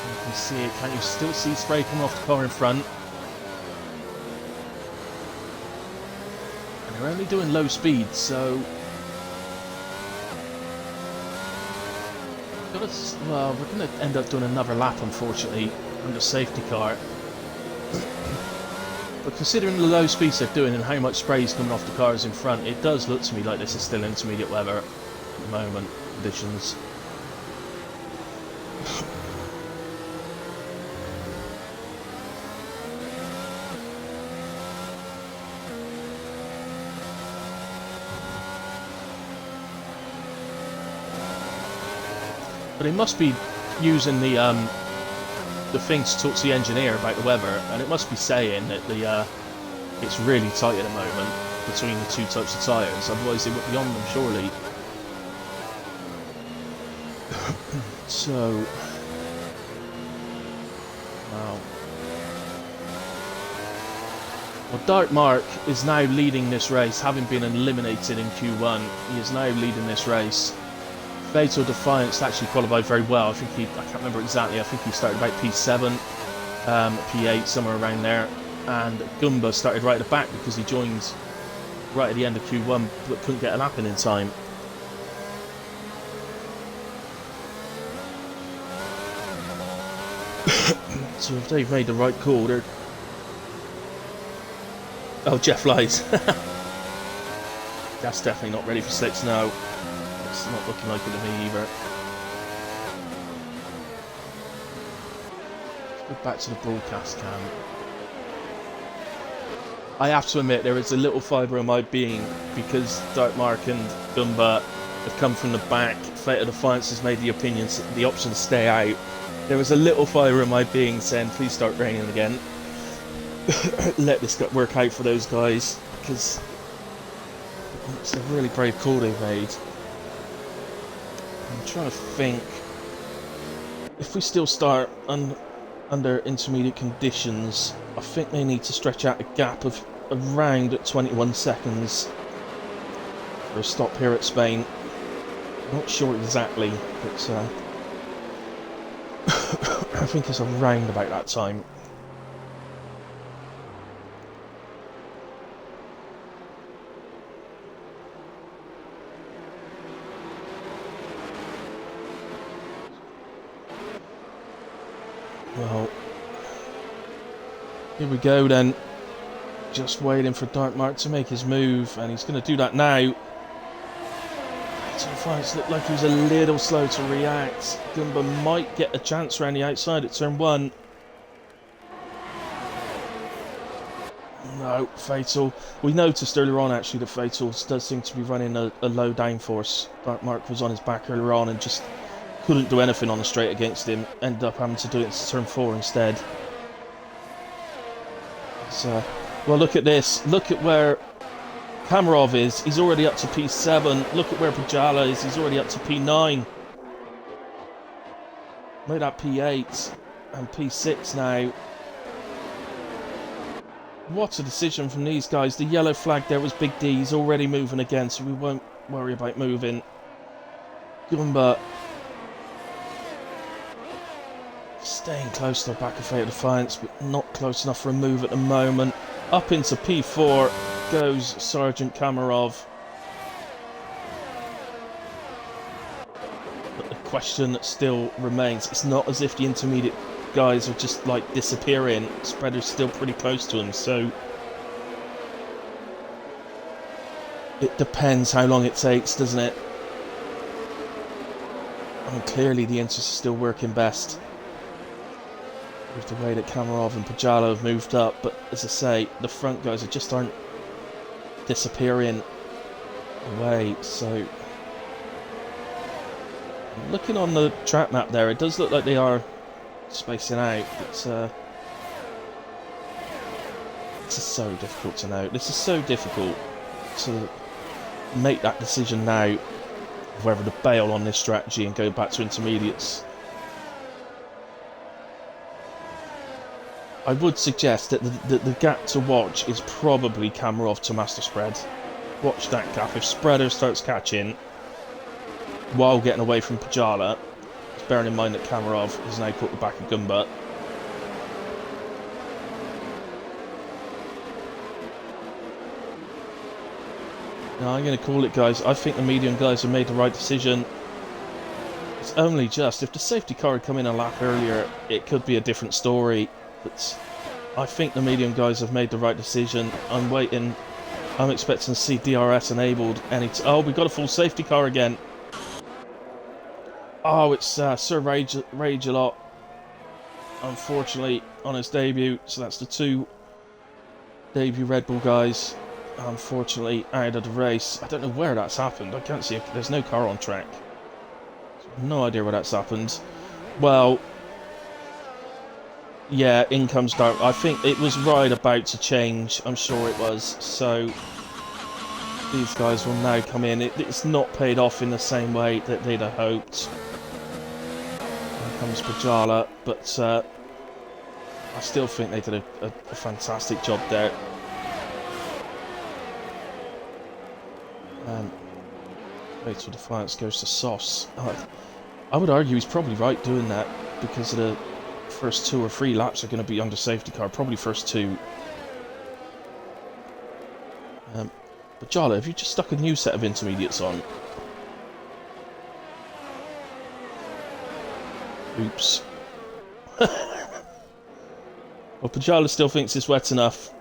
You can see it. Can you still see spray coming off the car in front? And they're only doing low speed, so well, we're going to end up doing another lap, unfortunately, under safety car. But considering the low speeds they're doing and how much spray is coming off the cars in front, it does look to me like this is still intermediate weather at the moment, conditions. But they must be using the thing to talk to the engineer about the weather, and it must be saying that it's really tight at the moment between the two types of tyres, otherwise they would be on them surely. So, wow. Well, Dark Mark is now leading this race, having been eliminated in Q1. He is now leading this race. Fatal Defiance actually qualified very well. I can't remember exactly, I think he started about P7, P8, somewhere around there. And Goomba started right at the back because he joined right at the end of Q1, but couldn't get a lap in time. So if they've made the right call, they're... Oh, Jeff lies. That's definitely not ready for slicks now. It's not looking like it to me either. Let's go back to the broadcast cam. I have to admit, there is a little fibre of my being, because Dark Mark and Goomba have come from the back. Fatal Defiance has made the option to stay out. There was a little fibre of my being saying, please start raining again. Let this work out for those guys, because it's a really brave call they've made. I'm trying to think, if we still start under intermediate conditions, I think they need to stretch out a gap of around 21 seconds for a stop here at Spain. I'm not sure exactly, but I think it's around about that time. Well, here we go then. Just waiting for Dark Mark to make his move, and he's going to do that now. Defiance looked like he was a little slow to react. Goomba might get a chance around the outside at turn 1. No, Fatal. We noticed earlier on actually that Fatal does seem to be running a low downforce. Dark Mark was on his back earlier on and just couldn't do anything on the straight against him. Ended up having to do it to turn 4 instead. So, well, look at this. Look at where Kamarov is. He's already up to P7. Look at where Pajala is. He's already up to P9. Made up P8 and P6 now. What a decision from these guys. The yellow flag there was Big D. He's already moving again, so we won't worry about moving. Goomba staying close to the back of Fatal Defiance, but not close enough for a move at the moment. Up into P4 goes Sergeant Kamarov. But the question still remains. It's not as if the intermediate guys are just like disappearing. Spreader's still pretty close to him, so it depends how long it takes, doesn't it? And clearly the Inters are still working best with the way that Kamarov and Pajala have moved up, but as I say, the front guys aren't disappearing away. So looking on the track map there, it does look like they are spacing out. It's this is so difficult to know. This is so difficult to make that decision now of whether to bail on this strategy and go back to intermediates. I would suggest that the gap to watch is probably Kamarov to Master Spread. Watch that gap. If Spreader starts catching while getting away from Pajala, bearing in mind that Kamarov has now caught the back of Goomba. Now I'm going to call it, guys. I think the medium guys have made the right decision. It's only just, if the safety car had come in a lap earlier, it could be a different story. But I think the medium guys have made the right decision. I'm waiting. I'm expecting to see DRS enabled. Oh, we've got a full safety car again. Oh, it's Sir Rage a Lot, unfortunately, on his debut. So that's the two debut Red Bull guys, unfortunately, out of the race. I don't know where that's happened. I can't see. There's no car on track. So No idea why that's happened. Well, yeah, in comes Dark. I think it was right about to change. I'm sure it was. So these guys will now come in. It's not paid off in the same way that they'd have hoped. Here comes Bajala, but I still think they did a fantastic job there. Wait till Defiance goes to Sauce. I would argue he's probably right doing that because of the first 2 or 3 laps are going to be under safety car. Probably first 2. But Jala, have you just stuck a new set of intermediates on? Oops. Well, Pajala still thinks it's wet enough.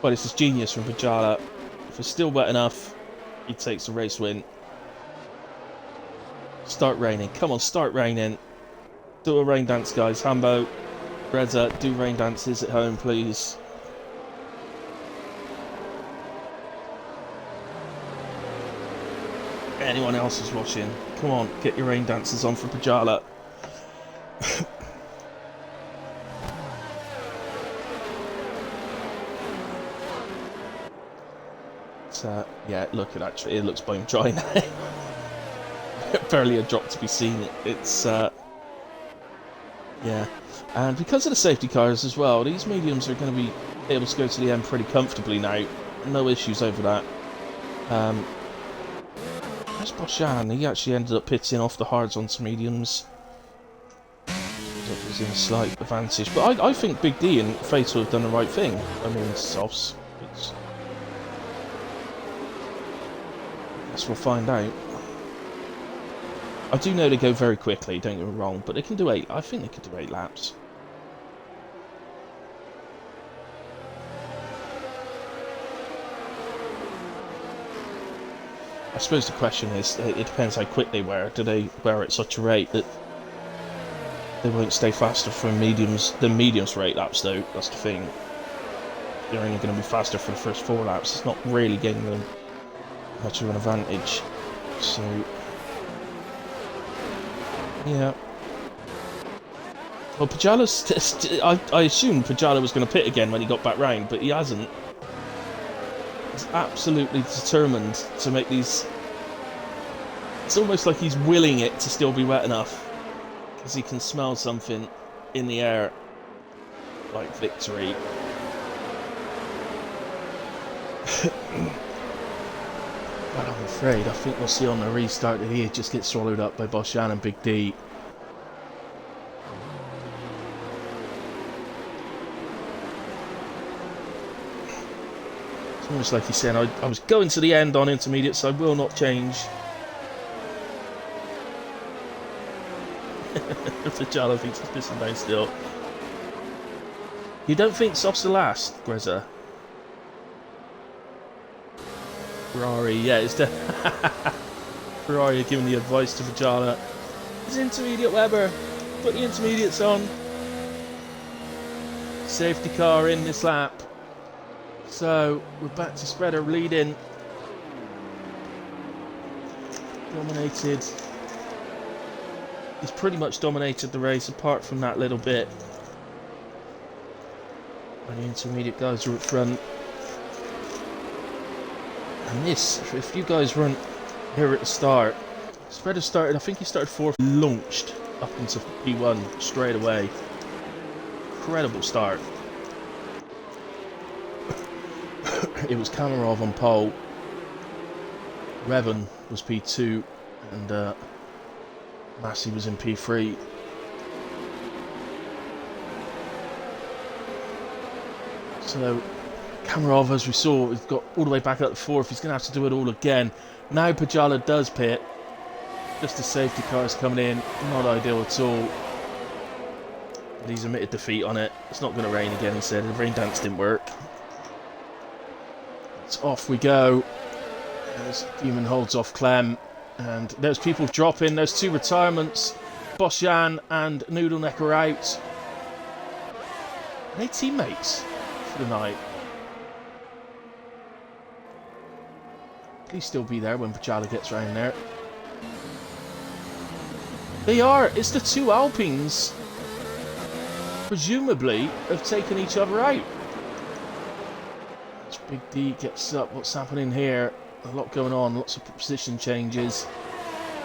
Well, this is genius from Pajala. If it's still wet enough, he takes the race win. Start raining. Come on, start raining. Do a rain dance, guys. Hambo, Reza, do rain dances at home, please. Anyone else is watching, come on, get your rain dances on for Pajala. Yeah, look at that. It looks bone dry now. Barely a drop to be seen. It's yeah, and because of the safety cars as well, these mediums are going to be able to go to the end pretty comfortably now. No issues over that. Where's Boshan? He actually ended up pitting off the hards on some mediums. He's in a slight advantage, but I think Big D and Fatal have done the right thing. I mean, softs. Guess we'll find out. I do know they go very quickly, don't get me wrong, but they can do 8. I think they could do 8 laps. I suppose the question is, it depends how quick they wear. Do they wear at such a rate that they won't stay faster for mediums than mediums for 8 laps, though? That's the thing. They're only going to be faster for the first 4 laps. It's not really giving them much of an advantage. So, yeah. Well, Pajala's... I assumed Pajala was going to pit again when he got back round, but he hasn't. He's absolutely determined to make these... It's almost like he's willing it to still be wet enough, because he can smell something in the air, like victory. But I'm afraid, I think we'll see on the restart that he just gets swallowed up by Boshan and Big D. It's almost like he's saying, I was going to the end on intermediates, so I will not change. The Jala thinks he's pissing down still. You don't think Soft's the last, Greza? Ferrari, yeah, it's the Ferrari are giving the advice to Vajala. It's intermediate Weber. Put the intermediates on. Safety car in this lap. So we're back to Spreader leading. Dominated. He's pretty much dominated the race apart from that little bit. And the intermediate guys are up front. And this, if you guys weren't here at the start, Spreader started, I think he started 4th, launched up into P1 straight away. Incredible start. It was Kamarov on pole, Revan was P2, and Massey was in P3. So Kamarov, as we saw, he's got all the way back up to 4th. He's going to have to do it all again. Now Pajala does pit. Just the safety cars coming in. Not ideal at all. But he's admitted defeat on it. It's not going to rain again, he said. The rain dance didn't work. So off we go. As Demon holds off Clem. And there's people dropping. There's 2 retirements. Boshan and Noodleneck are out. Are they teammates for the night? Please still be there when Pajala gets round there. They are. It's the two Alpines, presumably, have taken each other out. As Big D gets up, what's happening here? A lot going on, lots of position changes,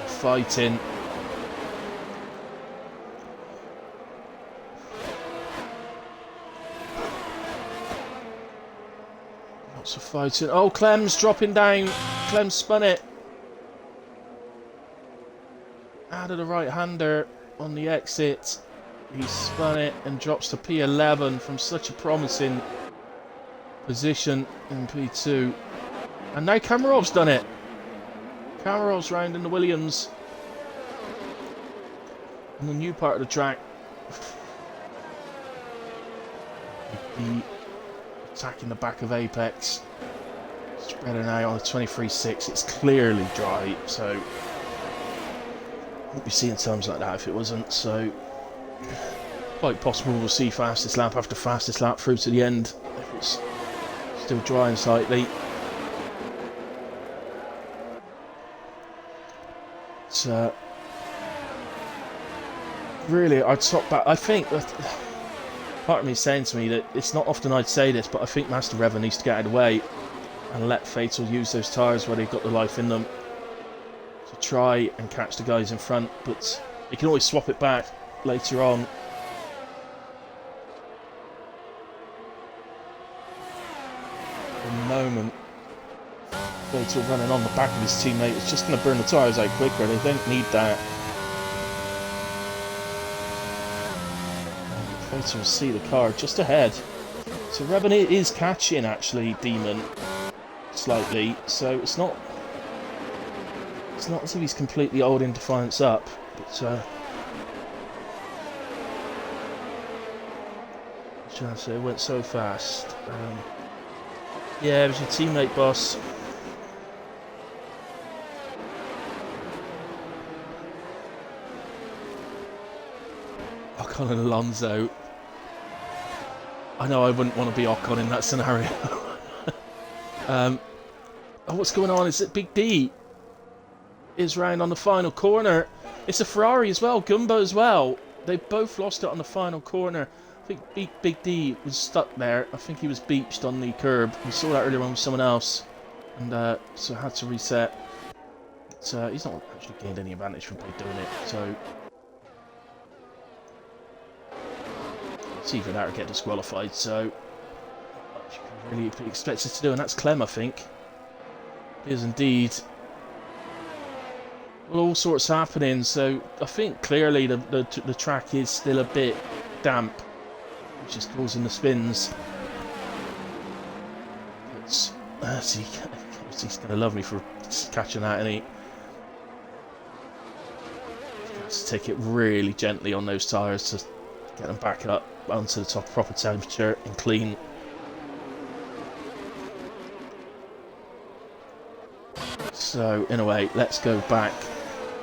fighting. Lots of fighting. Oh, Clem's dropping down. Clem spun it. Out of the right-hander on the exit. He spun it and drops to P11 from such a promising position in P2. And now Kamarov's done it. Kamarov's round in the Williams. In the new part of the track. The attacking the back of Apex. Spreading out on the 23.6. It's clearly dry, so wouldn't be seeing times like that if it wasn't. So quite possible we'll see fastest lap after fastest lap through to the end if it's still drying slightly. It's really, I'd top back. I think that part of me is saying to me that it's not often I'd say this, but I think Master Reva needs to get out of the way and let Fatal use those tyres where they've got the life in them to try and catch the guys in front, but you can always swap it back later on. For the moment, Fatal running on the back of his teammate is just going to burn the tyres out quicker. They don't need that. Fatal will see the car just ahead. So Revan is catching actually Demon slightly, so it's not as if he's completely holding Defiance up, but so it went so fast. Yeah, it was your teammate, boss. Ocon and Alonso. I know I wouldn't want to be Ocon in that scenario. Oh, what's going on? Is it Big D is round on the final corner? It's a Ferrari as well, Gumbo as well. They both lost it on the final corner. I think Big D was stuck there. I think he was beached on the curb. We saw that earlier on with someone else, and so had to reset. But, he's not actually gained any advantage from doing it. So it's either that or get disqualified. So you can really be expected to do, and that's Clem, I think. It is indeed. Well, all sorts happening. So I think clearly the track is still a bit damp, which is causing the spins. But he's going to love me for catching that, and he has to take it really gently on those tyres to get them back up onto the top proper temperature and clean. So in a way, let's go back.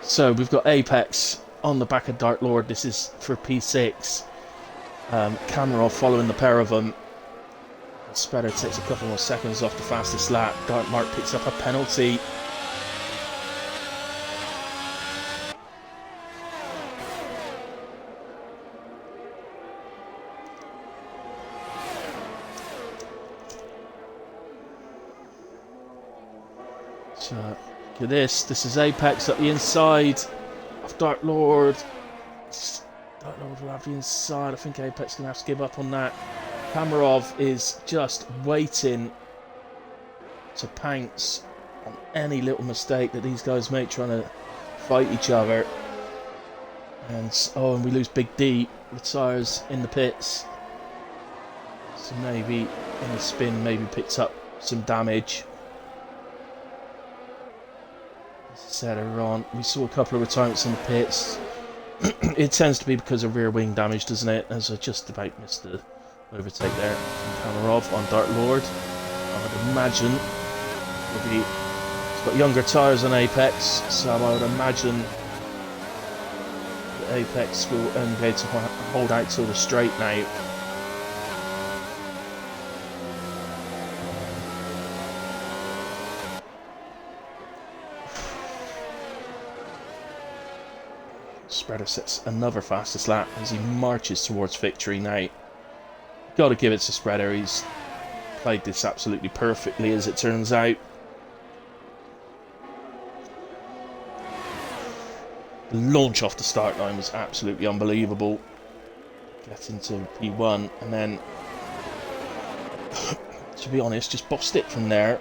So we've got Apex on the back of Dark Lord. This is for P6. Kamarov following the pair of them. Spreader takes a couple more seconds off the fastest lap. Dark Mark picks up a penalty. So look at this. This is Apex at the inside of Dark Lord. Dark Lord will have the inside. I think Apex is going to have to give up on that. Kamarov is just waiting to pounce on any little mistake that these guys make trying to fight each other. And and we lose Big D with tyres in the pits. So maybe in the spin, maybe picked up some damage. As I said earlier on, we saw a couple of retirements in the pits. It tends to be because of rear wing damage, doesn't it? As I just about missed the overtake there from Kamarov on Dark Lord. I would imagine it's got younger tyres on Apex, so I would imagine that Apex will only be able to hold out till the straight now. Spreader sets another fastest lap as he marches towards victory now. Got to give it to Spreader. He's played this absolutely perfectly, as it turns out. The launch off the start line was absolutely unbelievable. Getting to P1 and then, to be honest, just bossed it from there.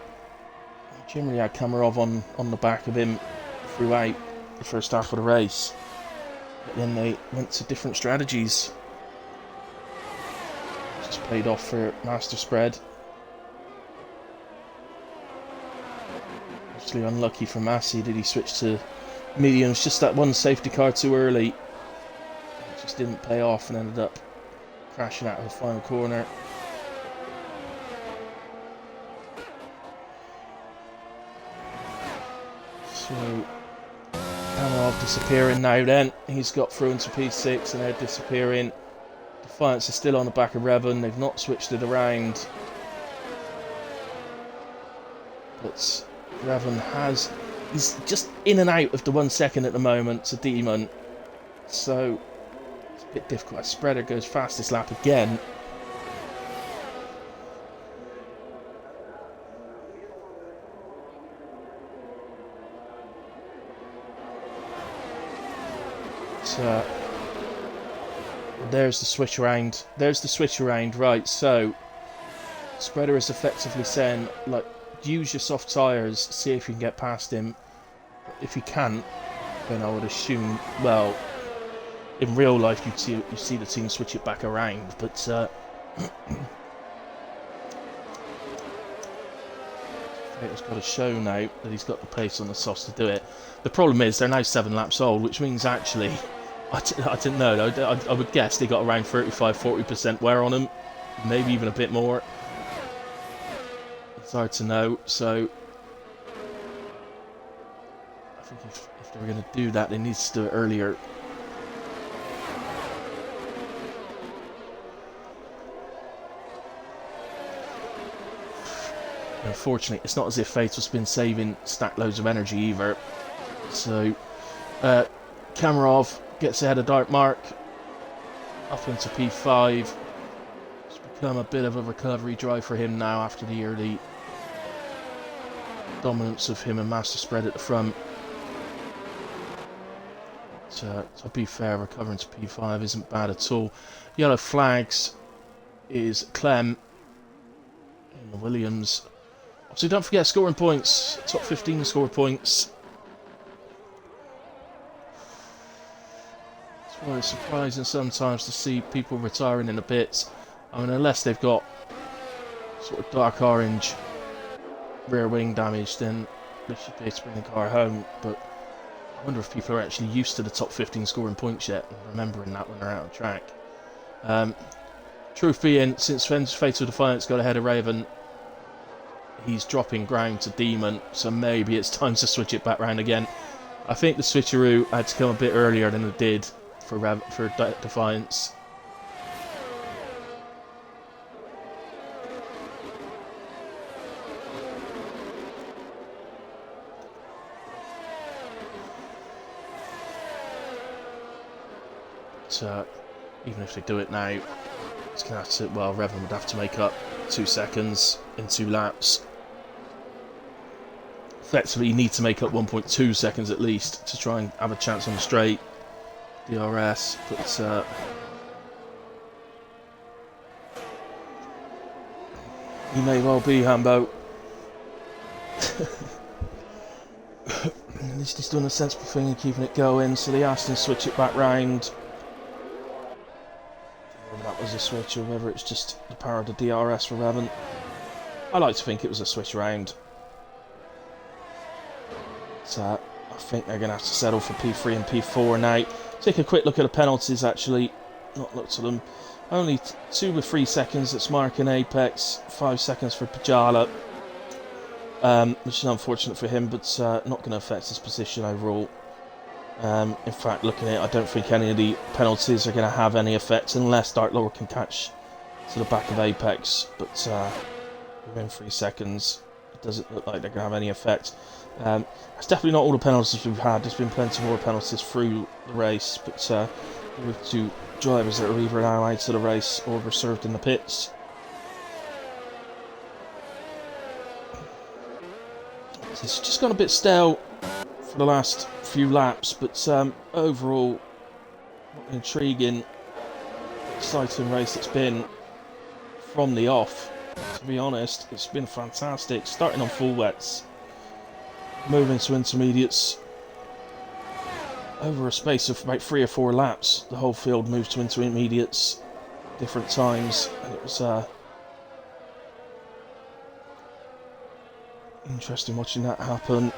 Generally had Kamarov on the back of him throughout the first half of the race. But then they went to different strategies. Just paid off for Master Spread. Actually unlucky for Massey, did he switch to mediums? Just that one safety car too early. It just didn't pay off and ended up crashing out of the final corner. So Kamarov disappearing now then. He's got through into P6 and they're disappearing. Defiance is still on the back of Revan. They've not switched it around. But Revan he's just in and out of the 1 second at the moment to Demon. So it's a bit difficult. Spreader goes fastest lap again. There's the switch around. There's the switch around. Right, so Spreader is effectively saying, like, use your soft tyres, see if you can get past him. If you can't, then I would assume, well, in real life you see the team switch it back around, but Fader's got to show now that he's got the pace on the softs to do it. The problem is they're now 7 laps old, which means actually, I didn't know, I would guess they got around 35-40% wear on them, maybe even a bit more. It's hard to know, so I think if they were going to do that, they need to do it earlier. Unfortunately, it's not as if Fatal's been saving stack loads of energy either. So, Kamarov gets ahead of Dark Mark, up into P5. It's become a bit of a recovery drive for him now after the early dominance of him and Master Spread at the front. To be fair, recovering to P5 isn't bad at all. Yellow flags is Clem in the Williams. So don't forget scoring points. Top 15 score points. It's quite surprising sometimes to see people retiring in the pits. I mean, unless they've got sort of dark orange rear wing damage, then they should be able to bring the car home. But I wonder if people are actually used to the top 15 scoring points yet and remembering that when they're out of track. Truth being, since Fatal Defiance got ahead of Raven, he's dropping ground to Demon, so maybe it's time to switch it back round again. I think the switcheroo had to come a bit earlier than it did for Defiance. But even if they do it now, it's going to have to, well, Revan would have to make up 2 seconds in 2 laps. Effectively, you need to make up 1.2 seconds at least to try and have a chance on the straight DRS, but he may well be, Hambo. At least he's done a sensible thing and keeping it going, so they asked him to switch it back round. Whether that was a switch or whether it's just the power of the DRS for Revan. I like to think it was a switch round. So I think they're going to have to settle for P3 and P4 now. Take a quick look at the penalties actually. Not looked at them. Only 2 with 3 seconds. That's Mark and Apex. 5 seconds for Pajala. Which is unfortunate for him, but not going to affect his position overall. In fact, looking at it, I don't think any of the penalties are going to have any effect unless Dark Lord can catch to the back of Apex. But within 3 seconds, it doesn't look like they're going to have any effect. It's definitely not all the penalties we've had. There's been plenty more penalties through the race, but with two drivers that are either now out of the race or reserved in the pits. It's just gone a bit stale for the last few laps, but overall, what an intriguing, exciting race it's been from the off. To be honest, it's been fantastic. Starting on full wets, moving to intermediates. Over a space of about 3 or 4 laps, the whole field moved to intermediates, different times, and it was interesting watching that happen.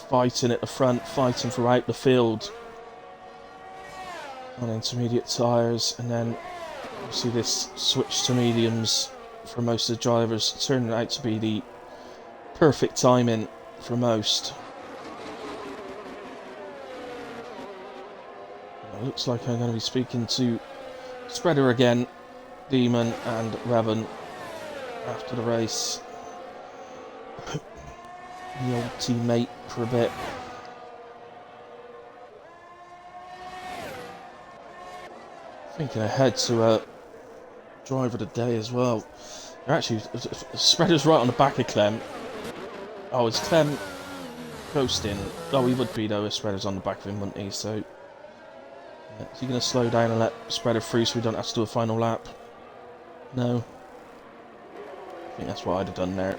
Fighting at the front, fighting throughout the field on intermediate tyres, and then you see this switch to mediums for most of the drivers, turning out to be the perfect timing for most. It looks like I'm going to be speaking to Spreader again, Demon and Revan after the race. The old teammate for a bit. Thinking ahead to driver of the day as well. They're actually, Spreader's right on the back of Clem. Oh, is Clem coasting? Oh, he would be though if Spreader's on the back of him, wouldn't he? So, yeah. Is he going to slow down and let Spreader through so we don't have to do a final lap? No. I think that's what I'd have done there.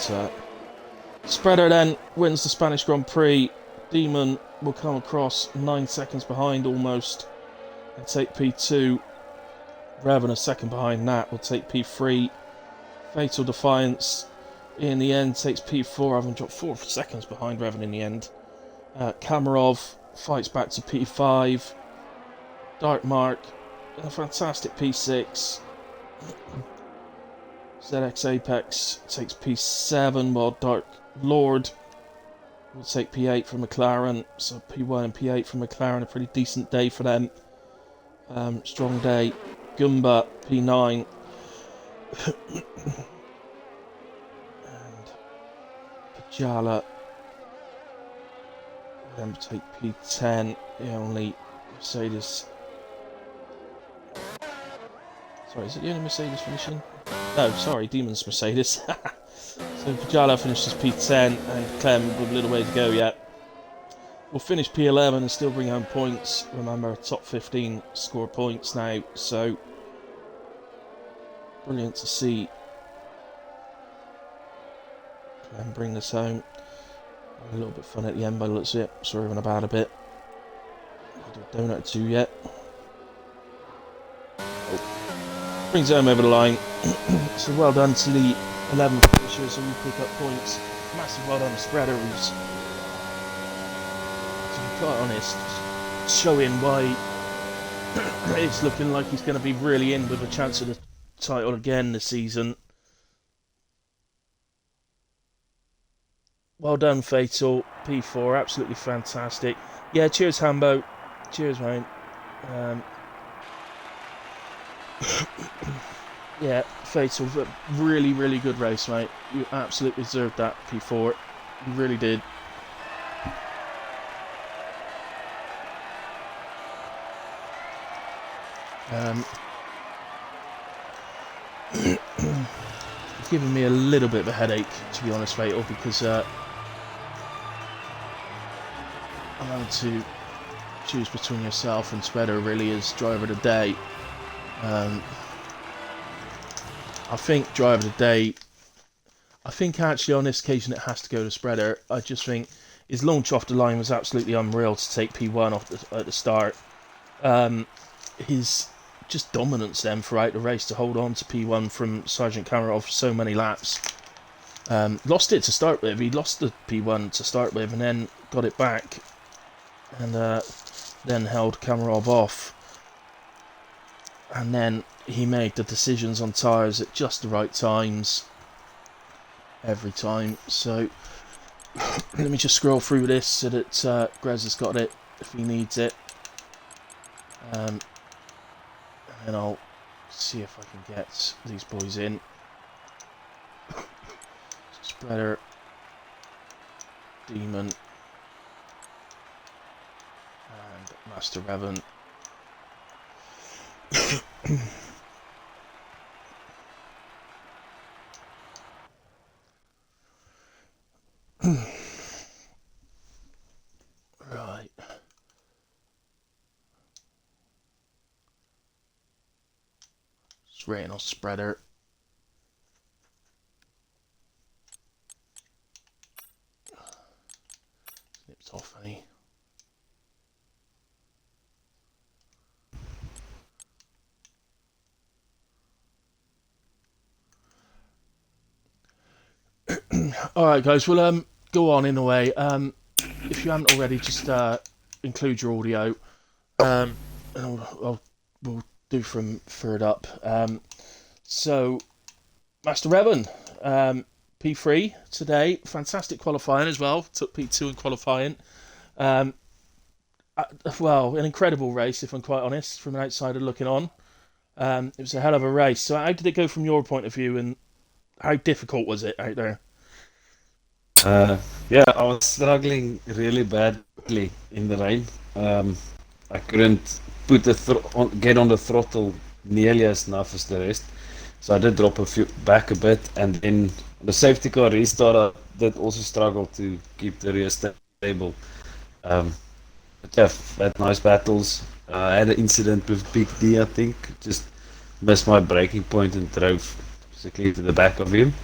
But, Spreader then wins the Spanish Grand Prix. Demon will come across 9 seconds behind almost and take P2. Revan a second behind Nat will take P3. Fatal Defiance in the end takes P4, having dropped 4 seconds behind Revan in the end. Kamarov fights back to P5. Dark Mark, a fantastic P6. ZX Apex takes P7, while Dark Lord will take P8 from McLaren. So P1 and P8 from McLaren, a pretty decent day for them. Strong day. Goomba, P9. And Pajala will then take P10. The only Mercedes. Sorry, is it the only Mercedes finishing? No, sorry, Demon's Mercedes. So Pajala finishes P10 and Clem with a little way to go yet. We'll finish P11 and still bring home points. Remember, top 15 score points now, so brilliant to see Clem bring this home. A little bit fun at the end by the looks of it. Swerving about a bit. I don't know to do yet. Oh. Brings it home over the line. So well done to the 11 finishers who pick up points. Massive well done to Spreader, who's, to be quite honest, showing why it's looking like he's going to be really in with a chance of the title again this season. Well done, Fatal. P4, absolutely fantastic. Yeah, cheers, Hambo. Cheers, mate. Yeah, Fatal, really, really good race, mate. You absolutely deserved that P4. You really did. It's giving me a little bit of a headache, to be honest, Fatal, because I'm having to choose between yourself and Spreader really as driver of the day. I think driver of the day, I think actually on this occasion it has to go to Spreader. I just think his launch off the line was absolutely unreal to take P1 off at the start. His just dominance then throughout the race to hold on to P1 from Sergeant Kamarov for so many laps. Lost it to start with. He lost the P1 to start with and then got it back and then held Kamarov off. And then he made the decisions on tyres at just the right times every time. So let me just scroll through this so that Grez has got it if he needs it. And I'll see if I can get these boys in. Spreader Demon and Master Revan. Right. Just rating on spreader. Snips off any. Alright guys, we'll go on in a way. If you haven't already, just include your audio. And we'll do from third up. So, Master Revan, P3 today, fantastic qualifying as well. Took P2 in qualifying. Well, an incredible race, if I'm quite honest, from an outsider looking on. It was a hell of a race. So, how did it go from your point of view, and how difficult was it out there? Yeah, I was struggling really badly in the rain. I couldn't put get on the throttle nearly as enough as the rest, so I did drop back a bit, and then the safety car restart I did also struggle to keep the rear stable. But yeah, had nice battles. I had an incident with Big D, I think, just missed my braking point and drove basically to the back of him.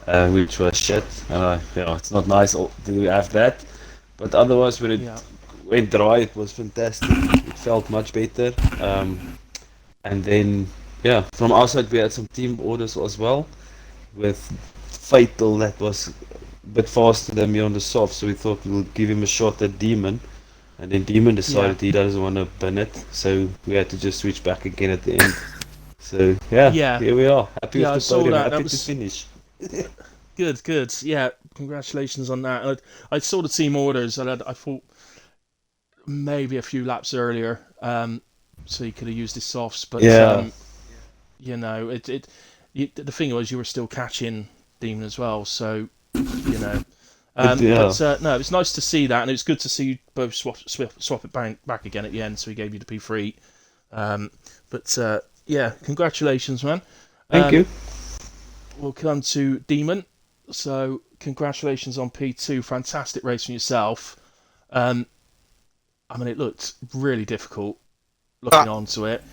Which was shit. It's not nice to have that. But otherwise, when it went dry, it was fantastic. It felt much better. And then, from our side, we had some team orders as well. With Fatal, that was a bit faster than me on the soft, so we thought we'll give him a shot at Demon. And then Demon decided he doesn't want to bin it, so we had to just switch back again at the end. So, here we are. Happy with the podium, happy to finish. Good. Yeah, congratulations on that. And I saw the team orders, and I thought maybe a few laps earlier, so you could have used his softs. But you know, the thing was you were still catching Demon as well, so you know. But no, it's nice to see that, and it's good to see you both swap it back again at the end. So he gave you the P3. Congratulations, man. Thank you. We'll come to Demon. So, congratulations on P2. Fantastic race from yourself. I mean, it looked really difficult looking onto it.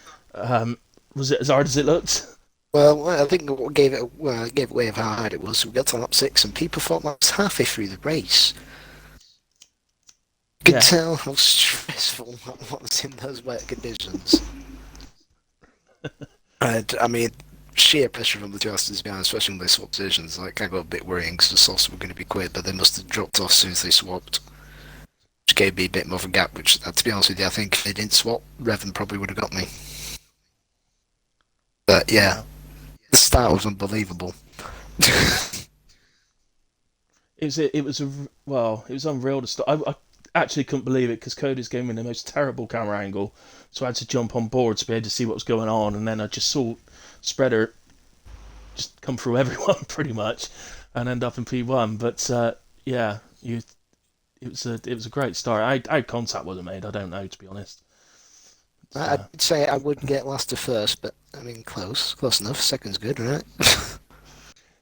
Was it as hard as it looked? Well, I think what gave it away of how hard it was. We got to lap 6, and people thought that was halfway through the race. You could tell how stressful that was in those wet conditions. And I mean, sheer pressure from the adjusters behind, especially when they swapped positions, I got a bit worrying because the softs were going to be quick, but they must have dropped off as soon as they swapped, which gave me a bit more of a gap, which, to be honest with you, I think if they didn't swap, Revan probably would have got me. But the start was unbelievable. It was unreal to start. I actually couldn't believe it because Cody's gave me the most terrible camera angle, so I had to jump on board to be able to see what was going on, and then I just saw Spreader just come through everyone pretty much and end up in P1. But it was a great start. How contact wasn't made, I don't know, to be honest. I'd say I wouldn't get last to first, but I mean close enough. Second's good, right?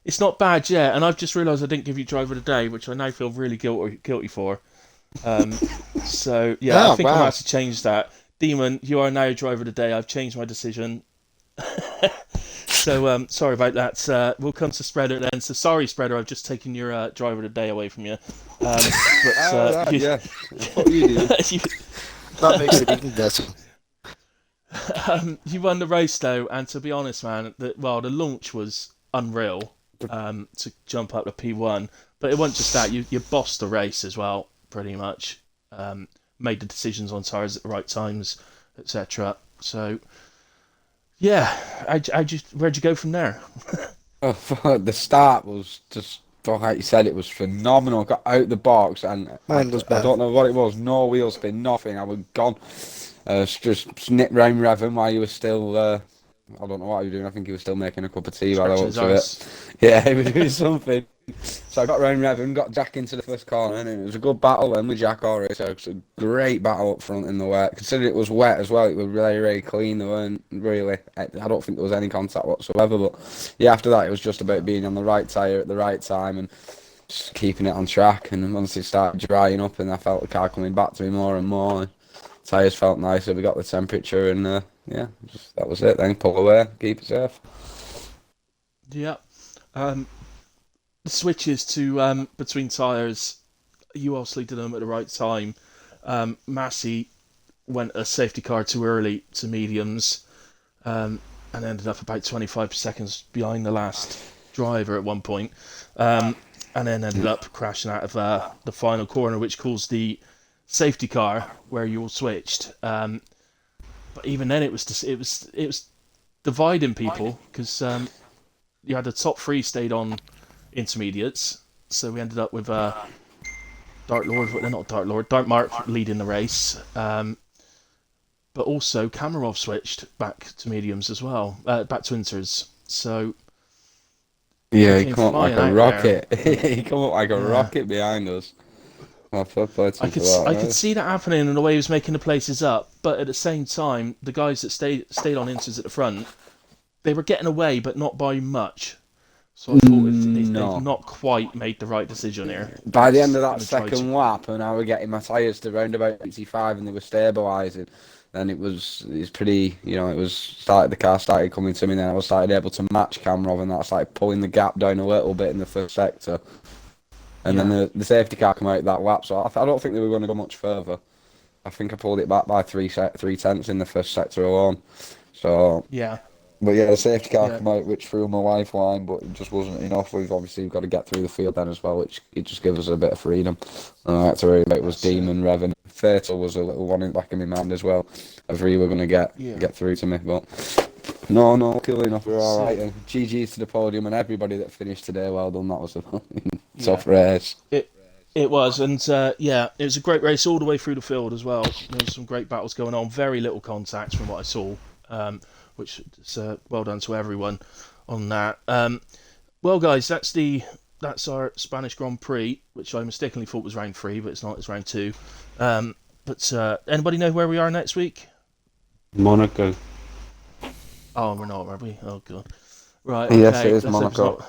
It's not bad, and I've just realised I didn't give you driver of the day, which I now feel really guilty for. I think I might have to change that. Demon, you are now driver of the day. I've changed my decision. So sorry about that. We'll come to Spreader then. So sorry, Spreader, I've just taken your driver of the day away from you. What are you doing? That makes it even better. You won the race though, and to be honest, man, the launch was unreal. To jump up to P1, but it wasn't just that. You bossed the race as well, pretty much. Made the decisions on tyres at the right times, etc. So, where'd you go from there? The start was just, like you said, it was phenomenal. Got out the box and Mine was bad. I don't know what it was. No wheel spin, nothing. I was gone. Just nipped round Revan while you were still. I don't know what he was doing. I think he was still making a cup of tea while I watched it. Yeah, he was doing something. So I got round Revan, got Jack into the first corner, and it was a good battle then with Jack already. So it was a great battle up front in the wet. Considering it was wet as well, it was really, really clean. There weren't really, I don't think there was any contact whatsoever. But yeah, after that, it was just about being on the right tyre at the right time and just keeping it on track. And once it started drying up, and I felt the car coming back to me more and more, tyres felt nicer. We got the temperature, and yeah, that was it. Then pull away, keep it safe. Yeah. The switches to between tyres, you obviously did them at the right time. Massey went a safety car too early to mediums, and ended up about 25 seconds behind the last driver at one point, and then ended up crashing out of the final corner, which caused the safety car where you all switched. But even then, it was dividing people because you had the top three stayed on intermediates, so we ended up with Dark Mark leading the race, but also Kamarov switched back to mediums as well, back to inters. So yeah, he came come up like a flying out rocket. He come up like a Yeah. rocket behind us. Well, fair play to him for that, I right? could see that happening in the way he was making the places up, but at the same time, the guys that stayed on inters at the front, they were getting away, but not by much. So I thought they've No. not quite made the right decision here. By the end of that Gonna try second to- lap, and I were getting my tyres to round about 85, and they were stabilising. Then it's pretty, the car started coming to me. Then I was started able to match Cameron, and that started pulling the gap down a little bit in the first sector. And then the safety car came out that lap, so I don't think they were going to go much further. I think I pulled it back by three tenths in the first sector alone. So Yeah. but yeah, the safety car Yeah. came out, which threw my lifeline, but it just wasn't enough. We've got to get through the field then as well, which it just gives us a bit of freedom. And I had to worry about was Demon, Revan. Fatal was a little one in the back of my mind as well. If we were going to get through to me, but no, cool enough. We're all right. And GG's to the podium and everybody that finished today. Well done. That was a tough race. It was, and it was a great race all the way through the field as well. There was some great battles going on. Very little contact from what I saw. Which is well done to everyone on that. Well, guys, that's our Spanish Grand Prix, which I mistakenly thought was round 3, but it's not. It's round 2. But anybody know where we are next week? Monaco. Oh, we're not, are we? Oh god. Right. Yes, okay, it is let's hope Monaco.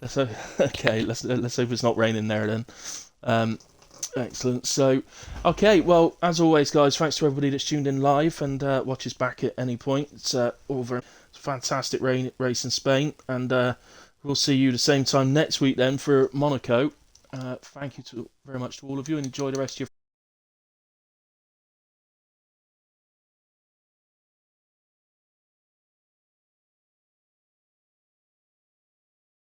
Let's hope it's not raining there then. Excellent. So, okay, well, as always, guys, thanks to everybody that's tuned in live and watches back at any point. It's a fantastic race in Spain, and we'll see you the same time next week then for Monaco. Thank you very much to all of you, and enjoy the rest of your